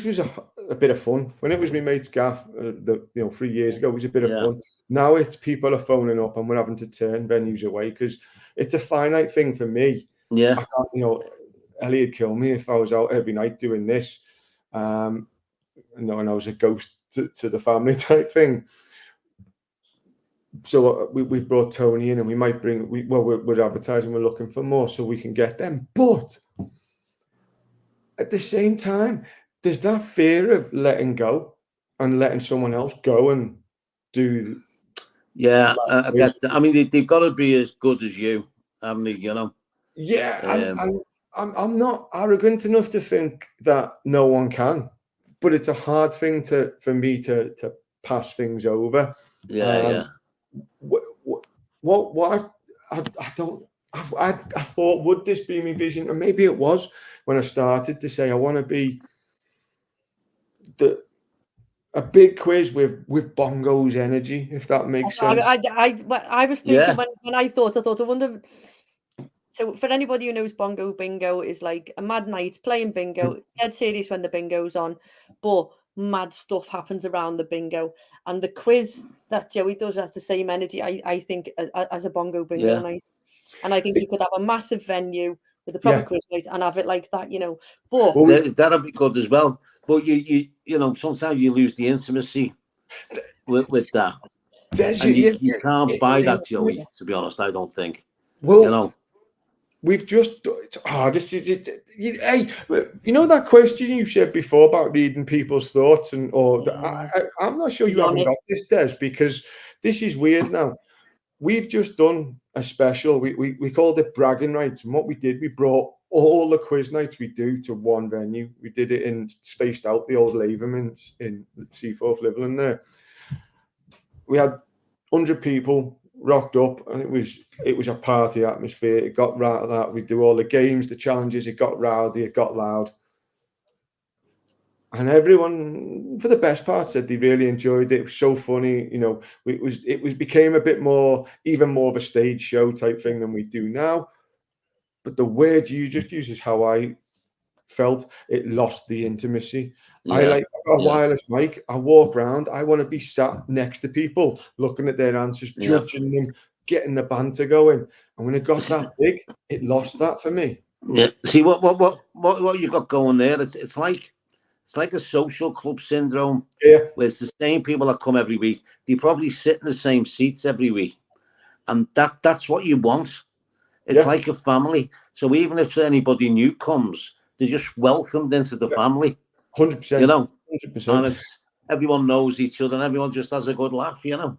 was a bit of fun when it was my mate's gaff 3 years ago. It was a bit of fun. Now it's people are phoning up and we're having to turn venues away because it's a finite thing for me. I can't, Elliot'd kill me if I was out every night doing this, and I was a ghost to the family type thing. So we've brought Tony in, and we might bring. We're advertising. We're looking for more so we can get them. But at the same time, there's that fear of letting go and letting someone else go and do. Yeah, I get that. I mean, they've got to be as good as you, haven't they? Yeah, I'm not arrogant enough to think that no one can, but it's a hard thing for me to pass things over. What I thought, would this be my vision? And maybe it was when I started to say I want to be a big quiz with Bongo's energy, if that makes sense. I was thinking when I thought, I wonder. So for anybody who knows Bongo Bingo is like a mad night playing bingo, dead serious when the bingo's on, but mad stuff happens around the bingo. And the quiz that Joey does has the same energy, I think, as a Bongo Bingo night. And I think you could have a massive venue with a proper quiz night and have it like that, But that'll be good as well. But you sometimes you lose the intimacy with that. And you can't buy that, Joey, to be honest, I don't think. Well, we've just this is it. Hey, that question you said before about reading people's thoughts, I'm not sure you haven't got this, Des, because this is weird now. We've just done a special. We called it Bragging Nights, and what we did, we brought all the quiz nights we do to one venue. We did it spaced out the old Laverman in Seaforth, Liverland there. We had 100 people rocked up, and it was a party atmosphere. It got right that we do all the games, the challenges. It got rowdy, it got loud, and everyone, for the best part, said they really enjoyed it. It was so funny, it became a bit more, even more of a stage show type thing than we do now. But the word you just used is how I felt. It lost the intimacy. I like a wireless mic. I walk around. I want to be sat next to people, looking at their answers, judging them, getting the banter going. And when it got that big, it lost that for me. Yeah. See what you got going there? It's like a social club syndrome. Yeah. Where it's the same people that come every week. They probably sit in the same seats every week, and that's what you want. It's like a family. So even if anybody new comes, they're just welcomed into the family. 100%. You know, 100%. and everyone knows each other, and everyone just has a good laugh. You know.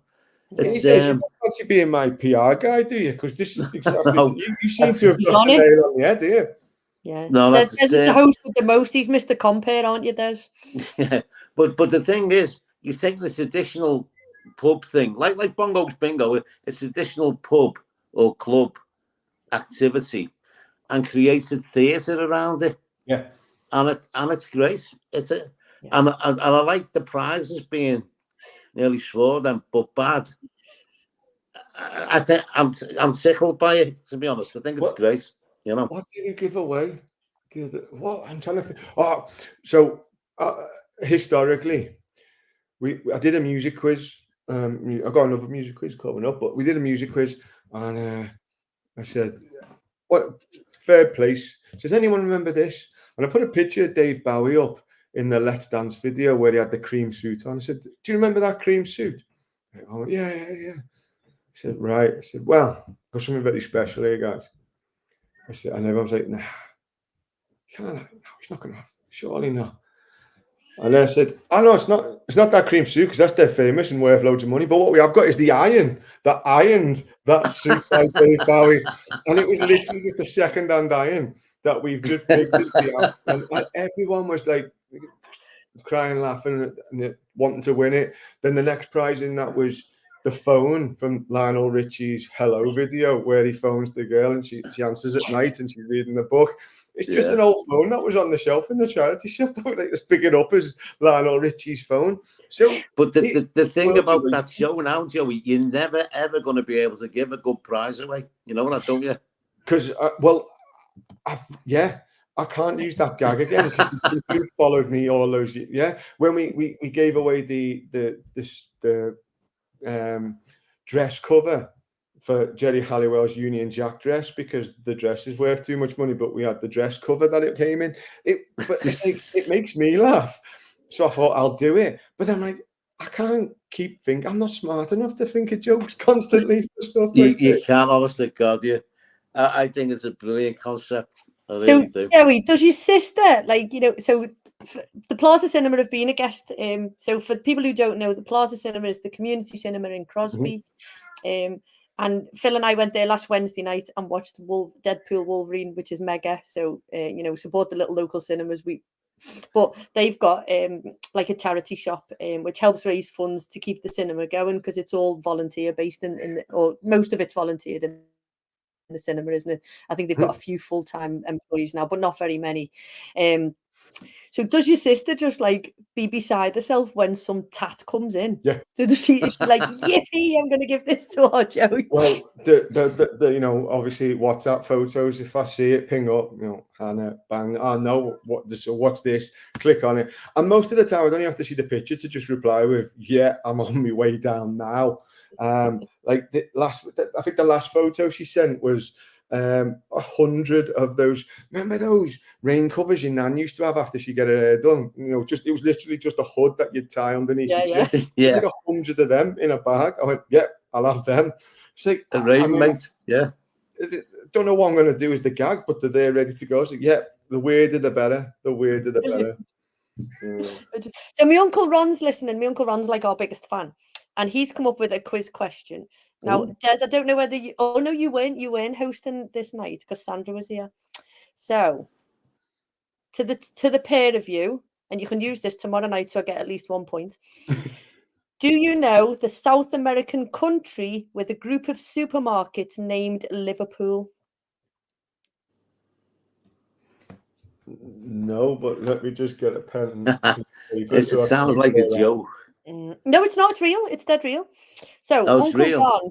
It's, you don't fancy being my PR guy, do you? Because this is exactly No, you seem to have got the nail on the head here. Yeah. No, Des is the host with the most. He's Mr. Compare, aren't you, Des? Yeah. But the thing is, you take this additional pub thing, like Bongo's Bingo, it's additional pub or club activity, and creates a theatre around it. Yeah. And it's great. It's a and I like the prizes being nearly swore them, but bad. I think I'm tickled by it, to be honest. I think it's great. You know. What did you give away? What I'm trying to think. Oh, so historically, I did a music quiz. I got another music quiz coming up, but we did a music quiz, and I said, "What third place? Does anyone remember this?" And I put a picture of Dave Bowie up in the Let's Dance video where he had the cream suit on. I said, "Do you remember that cream suit?" I went, yeah. I said, "Right." I said, "Well, got something very special here, guys." I said, and everyone's like, "Nah, no, he's not going to have, surely not." And I said, "Oh no, it's not that cream suit because that's dead famous and worth loads of money. But what we have got is the iron that ironed that suit by Dave Bowie, and it was literally just a second-hand iron that we've just picked at the end." And everyone was like crying, laughing, and wanting to win it. Then the next prize in that was the phone from Lionel Richie's Hello video, where he phones the girl and she answers at night and she's reading the book. It's just an old phone that was on the shelf in the charity shop. Like, let's pick it up as Lionel Richie's phone. So, but the thing about that show now, Joey, you're never ever going to be able to give a good prize away. You know what, don't you? Because I can't use that gag again because the people who followed me all those years. Yeah, when we gave away the dress cover for Jerry Halliwell's Union Jack dress because the dress is worth too much money, but we had the dress cover that it came in. But it's like, it makes me laugh. So I thought I'll do it. But I'm like, I can't keep thinking. I'm not smart enough to think of jokes constantly for stuff like you this. can't, honestly, God, you. I think it's a brilliant concept. I So, really do. Joey, does your sister, like, you know, so the Plaza Cinema have been a guest. So for people who don't know, the Plaza Cinema is the community cinema in Crosby. And Phil and I went there last Wednesday night and watched Deadpool Wolverine, which is mega. So, you know, support the little local cinemas. But they've got like a charity shop which helps raise funds to keep the cinema going because it's all volunteer based or most of it's volunteered in the cinema, isn't it? I think they've got a few full-time employees now, but not very many. So does your sister just like be beside herself when some tat comes in? Yeah. So does she's like, yippee, I'm going to give this to our Joey? Well, the you know, obviously WhatsApp photos, if I see it, ping up, you know, Hannah, bang, I know what's this, click on it. And most of the time I don't even have to see the picture to just reply with, yeah, I'm on my way down now. Like I think the last photo she sent was 100 of those. Remember those rain covers your nan used to have after she get her hair done? You know, it was literally just a hood that you'd tie underneath your chin. Yeah. Like 100 of them in a bag. I went, yeah, I'll have them. It's like the rain, mate. Yeah. Don't know what I'm going to do is the gag, but they're there ready to go. So yeah, the weirder the better. The weirder the better. So my Uncle Ron's listening. My Uncle Ron's like our biggest fan, and he's come up with a quiz question. Now, Des, I don't know whether you. Oh no, you weren't hosting this night because Sandra was here. So, to the pair of you, and you can use this tomorrow night, so I get at least 1 point. Do you know the South American country with a group of supermarkets named Liverpool? No, but let me just get a pen. It sounds like a joke. No, it's not. It's real. It's dead real. So Uncle Ron,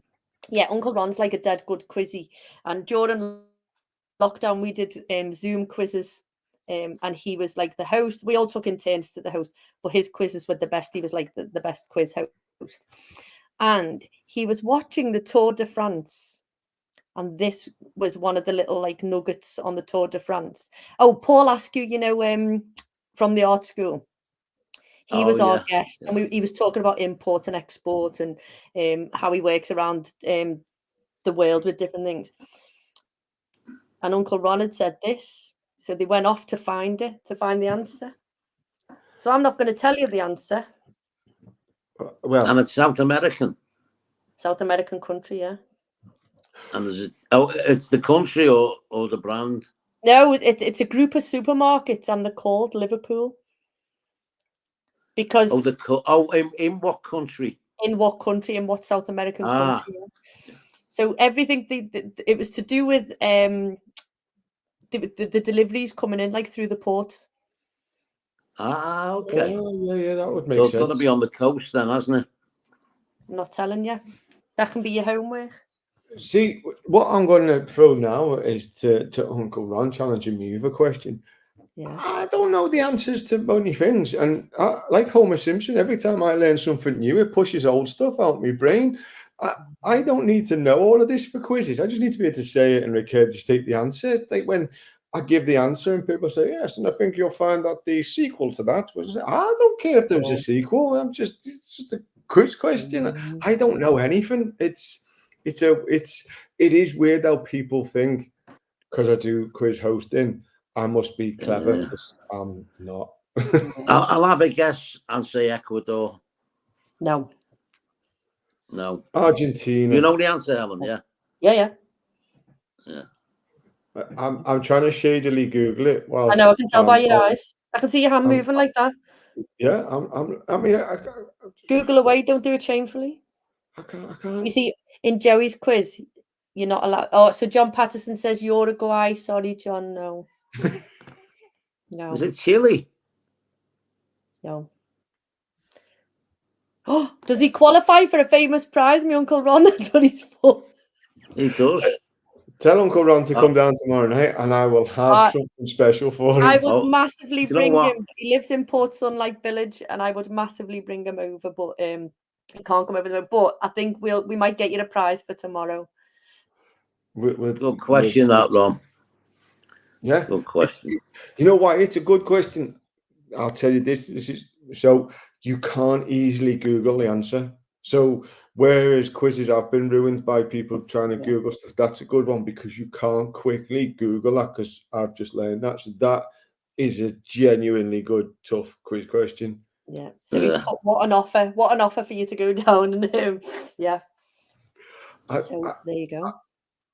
Uncle Ron's like a dead good quizzy. And during lockdown, we did Zoom quizzes, and he was like the host. We all took in turns to the host, but his quizzes were the best. He was like the best quiz host. And he was watching the Tour de France And this was one of the little like nuggets on the Tour de France. Oh, Paul Askew, you know, from the art school. He was our guest, and he was talking about import and export and how he works around the world with different things. And Uncle Ron had said this, so they went off to find the answer. So I'm not going to tell you the answer. Well, and it's South American. South American country, yeah. And is it? Oh, it's the country or the brand? No, it's a group of supermarkets, and they're called Liverpool. Because in what country? In what country? In what South American country? Yeah. So everything it was to do with the deliveries coming in like through the ports. Okay. Yeah, that would make sense. It's going to be on the coast then, hasn't it? I'm not telling you. That can be your homework. See, what I'm going to throw now is to Uncle Ron challenging me with a question. Yeah. I don't know the answers to many things, and like Homer Simpson, every time I learn something new, it pushes old stuff out of my brain. I don't need to know all of this for quizzes. I just need to be able to say it and regurgitate the answer. It's like when I give the answer and people say yes, and I think you'll find that the sequel to that was. I don't care if there's a sequel. It's just a quiz question. I don't know anything. It is weird how people think because I do quiz hosting, I must be clever. Yeah. I'm not. I'll have a guess and say Ecuador. No. Argentina. You know the answer, Helen? Yeah. Yeah. I'm trying to shadily Google it. I know. I can tell by your eyes. I can see your hand moving like that. Yeah. I mean, Google away. Don't do it shamefully. I can't. You see, in Joey's quiz, you're not allowed. Oh, so John Patterson says Uruguay. Sorry, John. No. No. Is it Chile? No. Oh, does he qualify for a famous prize? My Uncle Ron, that's what he's for. He does. Tell Uncle Ron to come down tomorrow night, and I will have something special for him. I would massively bring him. He lives in Port Sunlight Village, and I would massively bring him over, but he can't come over there. But I think we might get you a prize for tomorrow. Good question, that, Ron. Yeah, good question. You know why? It's a good question. I'll tell you this. This is so you can't easily Google the answer. So whereas quizzes have been ruined by people trying to Google stuff, that's a good one because you can't quickly Google that because I've just learned that. So that is a genuinely good, tough quiz question. Yeah. So he's put what an offer for you to go down and yeah. So there you go.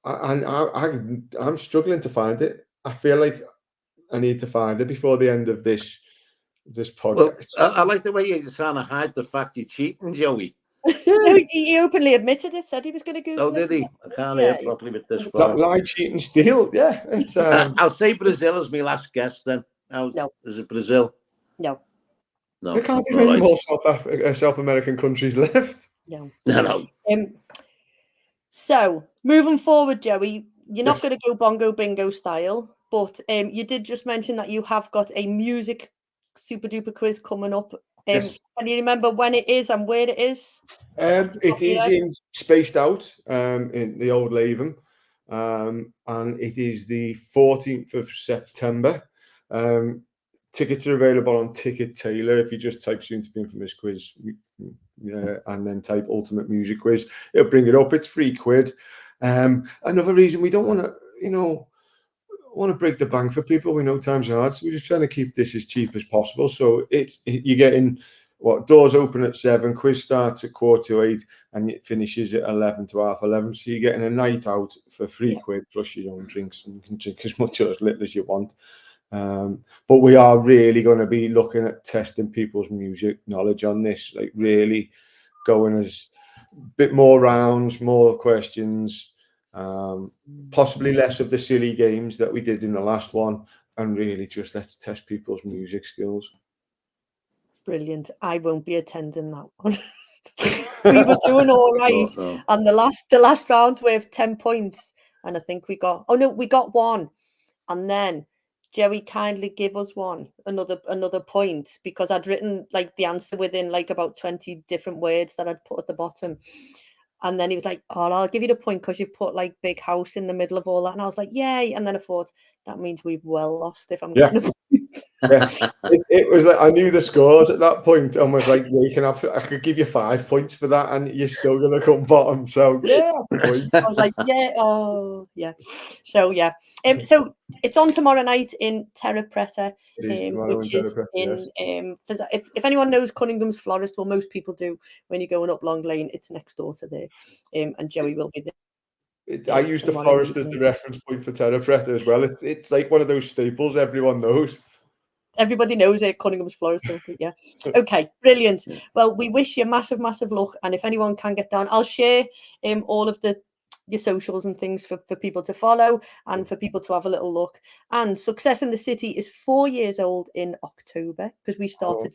I'm struggling to find it. I feel like I need to find it before the end of this podcast. Well, I like the way you're trying to hide the fact you're cheating, Joey. No, he openly admitted it. Said he was going to Google. Oh, did he? I can't hear properly with this. Lie, cheat, and steal. Yeah. It's, I'll say Brazil as my last guess then. No. Is it Brazil? No. There can't be many more South American countries left. No. So moving forward, Joey, you're not going to go bongo bingo style, but you did just mention that you have got a music super duper quiz coming up. Can you remember when it is and where it is? It is spaced out in the old Latham, and it is the 14th of September. Tickets are available on Ticket Taylor. If you just type "Soon to be Infamous Quiz" and then type "Ultimate Music Quiz," it'll bring it up. It's £3. Another reason we don't want to, want to break the bank for people. We know times are hard, so we're just trying to keep this as cheap as possible. So you're getting doors open at 7, quiz starts at 7:45, and it finishes at 11 to 11:30. So you're getting a night out for £3 plus your own drinks, and you can drink as much or as little as you want. But we are really going to be looking at testing people's music knowledge on this, like really going as a bit more rounds, more questions, possibly less of the silly games that we did in the last one, and really just let's test people's music skills. Brilliant. I won't be attending that one. We were doing all right, and the last round we have 10 points, and I think we got one, and then Joey kindly give us another point because I'd written like the answer within like about 20 different words that I'd put at the bottom. And then he was like, "Oh, I'll give you the point because you've put like big house in the middle of all that." And I was like, "Yay!" And then I thought that means we've well lost if I'm getting a point. Yeah. It was like I knew the scores at that point and was like, "Yeah, you can have. I could give you 5 points for that, and you're still gonna come bottom." So yeah, points. I was like, "Yeah, oh yeah." So yeah, so it's on tomorrow night in Terra Preta, It is tomorrow which in is Tenerife, in if anyone knows Cunningham's Florist, well, most people do. When you're going up Long Lane, it's next door to there, and Joey will be there. I use the forest as the reference point for Tenerife as well. It's like one of those staples everyone knows. Everybody knows it, Cunningham's Florist, don't they? Yeah. Okay, brilliant. Well, we wish you massive luck. And if anyone can get down, I'll share all of your socials and things for people to follow and for people to have a little look. And Success in the City is 4 years old in October because we started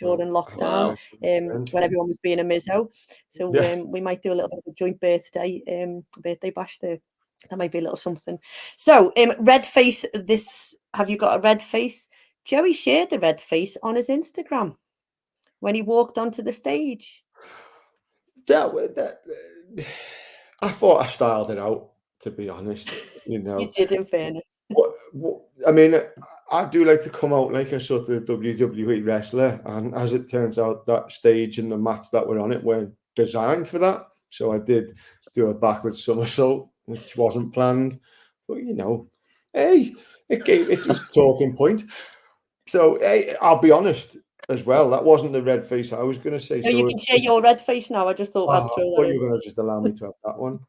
during lockdown when everyone was being a mizzo. So we might do a little bit of a joint birthday bash there. That might be a little something. So red face, have you got a red face? Joey shared the red face on his Instagram when he walked onto the stage. I thought I styled it out, to be honest. You know, you did, in fairness. I mean, I do like to come out like a sort of WWE wrestler, and as it turns out, that stage and the mats that were on it weren't designed for that. So I did do a backwards somersault, which wasn't planned. But you know, hey, it was a talking point. So hey, I'll be honest as well. That wasn't the red face I was going to say. No, so you can share your red face now. I just thought I'd throw that in. You were going to just allow me to have that one.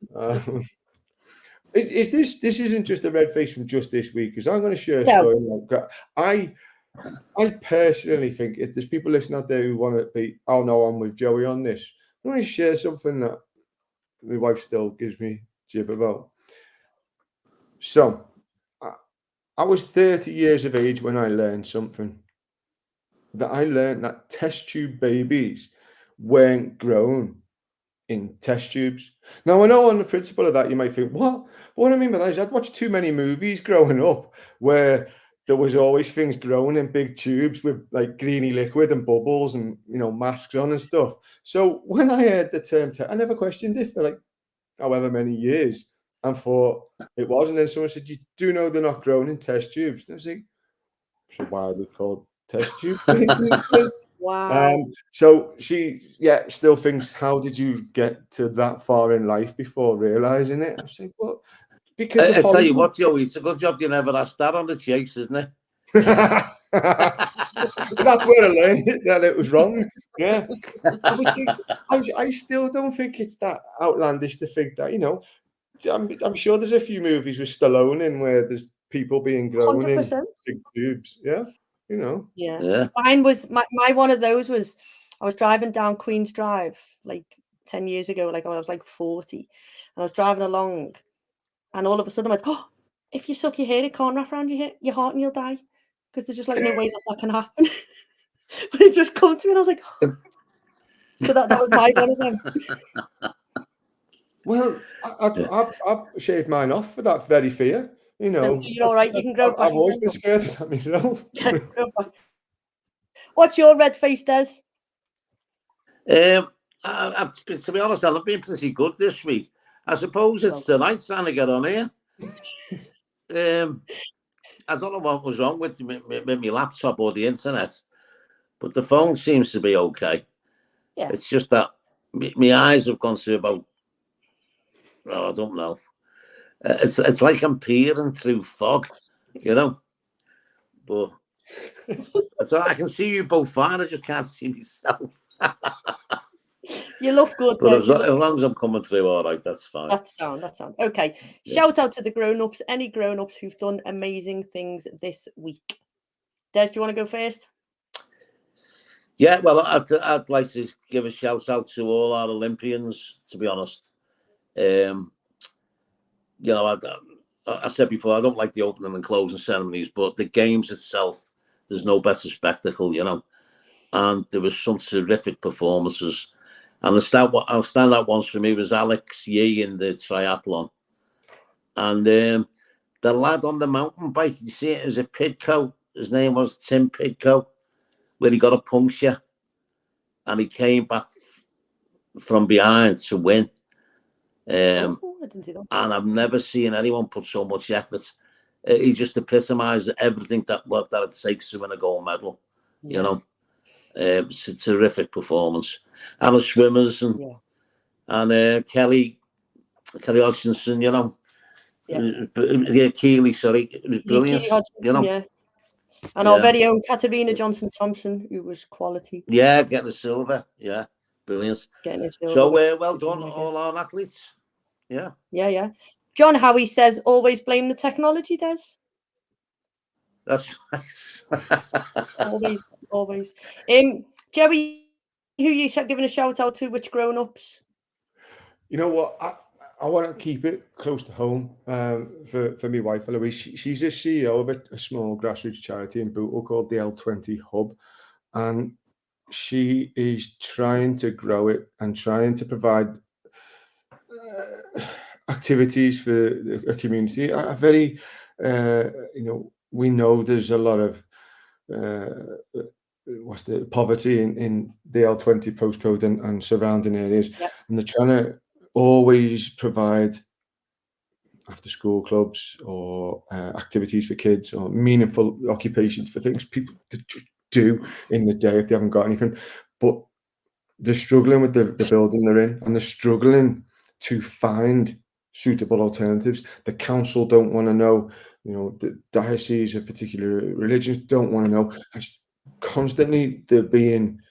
Is this isn't just a red face from just this week? Because I'm going to share a story. I personally think if there's people listening out there who want to be, oh no, I'm with Joey on this. I'm going to share something that my wife still gives me jib about. So, I was 30 years of age when I learned something. That I learned that test tube babies weren't grown in test tubes. Now, I know on the principle of that, you might think, what? What I mean by that is I'd watched too many movies growing up where there was always things growing in big tubes with like greeny liquid and bubbles and, you know, masks on and stuff. So when I heard the term, I never questioned it for like however many years and thought it was. And then someone said, you do know they're not grown in test tubes. And I was like, so why are they called test tube? Wow. So she still thinks, how did you get to that far in life before realizing it? I was like, well, because I tell you what, Joey, it's a good job you never asked that on the chase, isn't it? That's where I learned that it was wrong. Yeah. I still don't think it's that outlandish to think that, you know, I'm sure there's a few movies with Stallone in where there's people being grown 100%. In big tubes. Yeah. You know. Yeah. Mine was my one of those was I was driving down Queen's Drive like 10 years ago, like when I was like 40, and I was driving along, and all of a sudden I went, oh, if you suck your hair, it can't wrap around your heart and you'll die, because there's just like no way that can happen. But it just come to me, and I was like, oh. So that was my one of them. Well, I've shaved mine off for that very fear. You know, so you're all right. You can grow back. I've always been scared of that myself. What's your red face, Des? To be honest, I've been pretty good this week. I suppose it's tonight trying to get on here. I don't know what was wrong with my laptop or the internet, but the phone seems to be okay. Yeah. It's just that my eyes have gone through about, I don't know. It's like I'm peering through fog, you know. But so I can see you both fine. I just can't see myself. You look good. But as long as I'm coming through, all right, that's fine. That sound. Okay. Yeah. Shout out to the grown-ups. Any grown-ups who've done amazing things this week. Des, do you want to go first? Yeah, well, I'd like to give a shout out to all our Olympians. To be honest, you know, I said before, I don't like the opening and closing ceremonies, but the games itself, there's no better spectacle, you know. And there was some terrific performances. And the standout ones for me was Alex Yee in the triathlon. And the lad on the mountain bike, you see it as a Pidcoe. His name was Tim Pidcoe, where he got a puncture. And he came back from behind to win. I didn't see that. And I've never seen anyone put so much effort. He just epitomised everything that it takes to win a gold medal. Yeah. You know, it's a terrific performance. And the swimmers and Kelly Hodgkinson, you know, Keely, sorry, it was brilliant. Keely Hodgkinson, you know, yeah. And our very own Katerina Johnson-Thompson, who was quality. Yeah, getting the silver. Yeah, brilliant. Getting the silver. So well done, all our athletes. Yeah. Yeah. John Howie says, always blame the technology, Des. That's right. always. Joey, who you giving a shout out to? Which grown-ups? You know what? I want to keep it close to home for my wife, Eloise. She's a CEO of a small grassroots charity in Bootle called the L20 Hub. And she is trying to grow it and trying to provide activities for a community. A very, we know there's a lot of poverty in the L20 postcode and surrounding areas, and they're trying to always provide after school clubs or activities for kids or meaningful occupations for things people to do in the day if they haven't got anything. But they're struggling with the building they're in, and they're struggling to find suitable alternatives. The council don't want to know, the diocese of particular religions don't want to know. And constantly they're being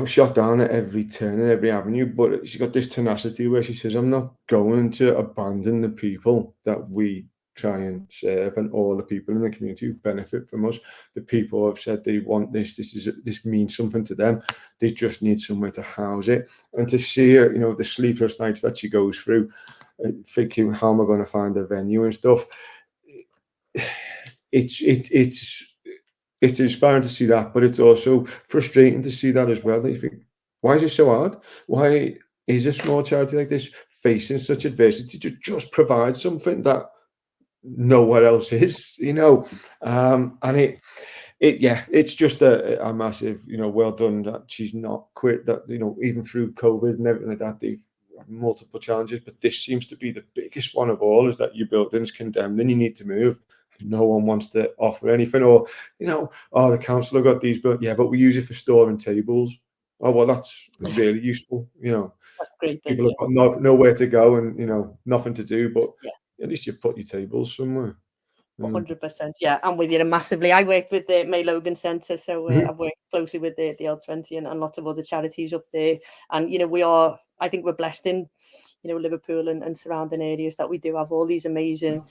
shot down at every turn and every avenue, but she's got this tenacity where she says, I'm not going to abandon the people that we try and serve and all the people in the community who benefit from us. The people have said they want this means something to them. They just need somewhere to house it. And to see her, the sleepless nights that she goes through, thinking, how am I going to find a venue and stuff? It's inspiring to see that, but it's also frustrating to see that as well. That you think, why is it so hard? Why is a small charity like this facing such adversity to just provide something that nowhere else is? And it's just a massive, well done that she's not quit. That even through COVID and everything like that, they've had multiple challenges, but this seems to be the biggest one of all: is that your building's condemned and you need to move. No one wants to offer anything, or the council have got these, but we use it for storing tables. Oh well, that's really useful. That's great. People have got nowhere to go and nothing to do, but at least you put your tables somewhere. 100%. Yeah, I'm with you massively. I worked with the May Logan Centre, so I've worked closely with the L20 and lots of other charities up there. And I think we're blessed in Liverpool and surrounding areas that we do have all these amazing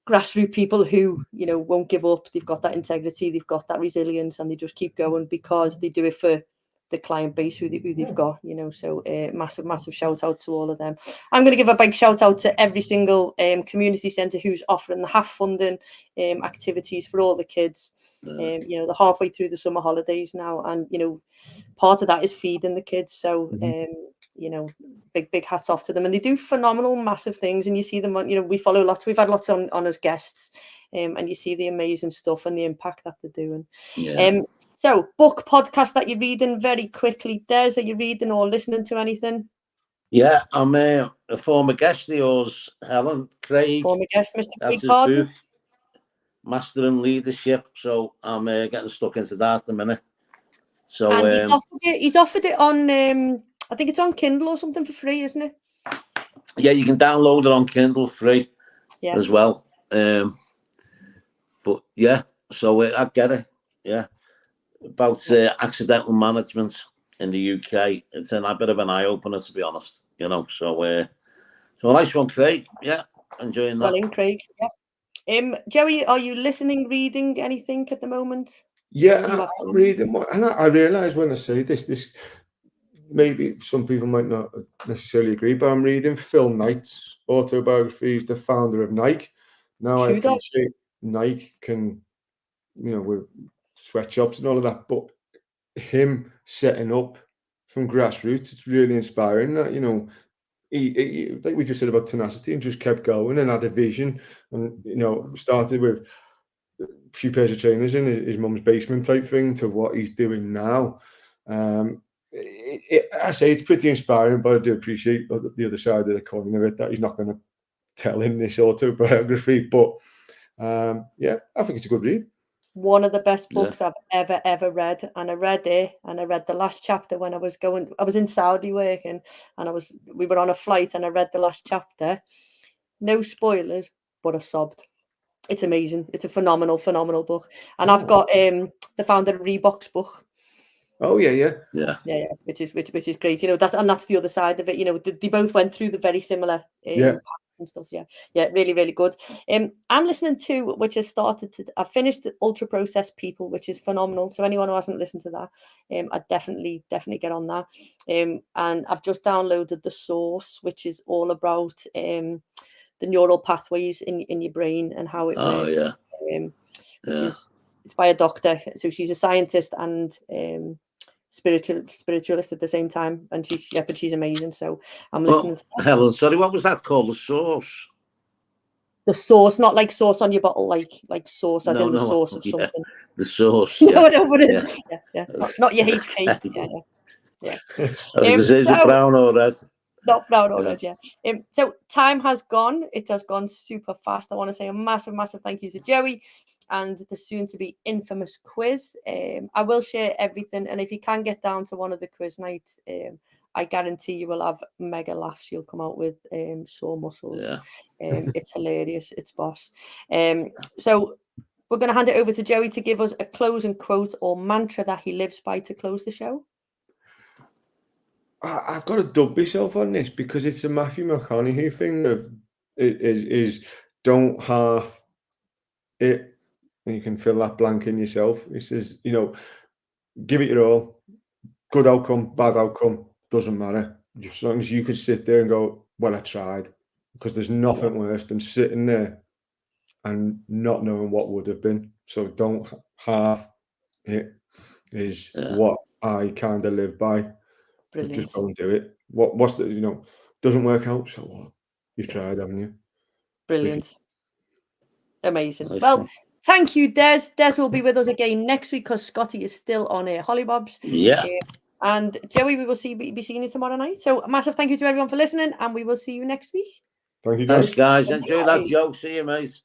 grassroots people who won't give up. They've got that integrity, they've got that resilience, and they just keep going because they do it for the client base who they've got. So massive shout out to all of them. I'm going to give a big shout out to every single community centre who's offering the half funding activities for all the kids. They're halfway through the summer holidays now, and part of that is feeding the kids. So big hats off to them, and they do phenomenal, massive things. And you see them on, we follow lots. We've had lots on as guests, and you see the amazing stuff and the impact that they're doing. So, book, podcast that you're reading very quickly. Des, are you reading or listening to anything? Yeah, I'm a former guest of yours, Helen Craig. Former guest, Mr. That's Craig Carden. Master in Leadership. So I'm getting stuck into that at the minute. So and he's offered it on. I think it's on Kindle or something for free, isn't it? Yeah, you can download it on Kindle free as well. But yeah, so I get it. Yeah, about accidental management in the UK. It's a bit of an eye opener, to be honest. So a nice one, Craig. Yeah, enjoying that. Well in, Craig. Yeah. Joey, are you listening, reading anything at the moment? Yeah, I'm reading one, and I realise when I say this. Maybe some people might not necessarily agree, but I'm reading Phil Knight's autobiography. He's the founder of Nike. Now, I appreciate Nike can, with sweatshops and all of that, but him setting up from grassroots, it's really inspiring. That he like we just said about tenacity, and just kept going and had a vision, and started with a few pairs of trainers in his mum's basement type thing to what he's doing now. I say it's pretty inspiring, but I do appreciate the other side of the coin of it, that he's not going to tell in this autobiography. But yeah, I think it's a good read. One of the best books I've ever read, and I read it, and I read the last chapter when I was in Saudi working, and we were on a flight, and I read the last chapter. No spoilers, but I sobbed. It's amazing. It's a phenomenal book, and I've got the founder of Reebok's book. Oh yeah, which is great. You know, that's the other side of it. You know, they both went through the very similar and stuff. Yeah, really good. I'm listening to, which has started to. I've finished the Ultra Processed People, which is phenomenal. So anyone who hasn't listened to that, I'd definitely get on that. And I've just downloaded The Source, which is all about the neural pathways in your brain and how it works. Which is, it's by a doctor, so she's a scientist and spiritualist at the same time, and she's amazing. So I'm listening to that. Helen, sorry, what was that called? The Source? The Source, not like sauce on your bottle, like sauce as in the source of something. The Source. No, not your HP. Yeah. Is it brown or red? Not brown or red, so time has gone. It has gone super fast. I want to say a massive thank you to Joey and the soon-to-be infamous quiz. I will share everything, and if you can get down to one of the quiz nights, I guarantee you will have mega laughs. You'll come out with sore muscles. It's hilarious. It's boss. So we're going to hand it over to Joey to give us a closing quote or mantra that he lives by to close the show. I've got to dub myself on this because it's a Matthew McConaughey thing of is don't half it, and you can fill that blank in yourself. He says, give it your all. Good outcome, bad outcome, doesn't matter. Just as long as you can sit there and go, well, I tried. Because there's nothing worse than sitting there and not knowing what would have been. So don't half it is what I kind of live by. Brilliant. Just go and do it. What's the, doesn't work out, so what? You've tried, haven't you? Brilliant. Amazing. Well, thank you, Des. Des will be with us again next week because Scotty is still on Hollybobs. Yeah. And Joey, we will be seeing you tomorrow night. So a massive thank you to everyone for listening, and we will see you next week. Thank you, guys. Thanks, guys. Enjoy that joke. See you, mate.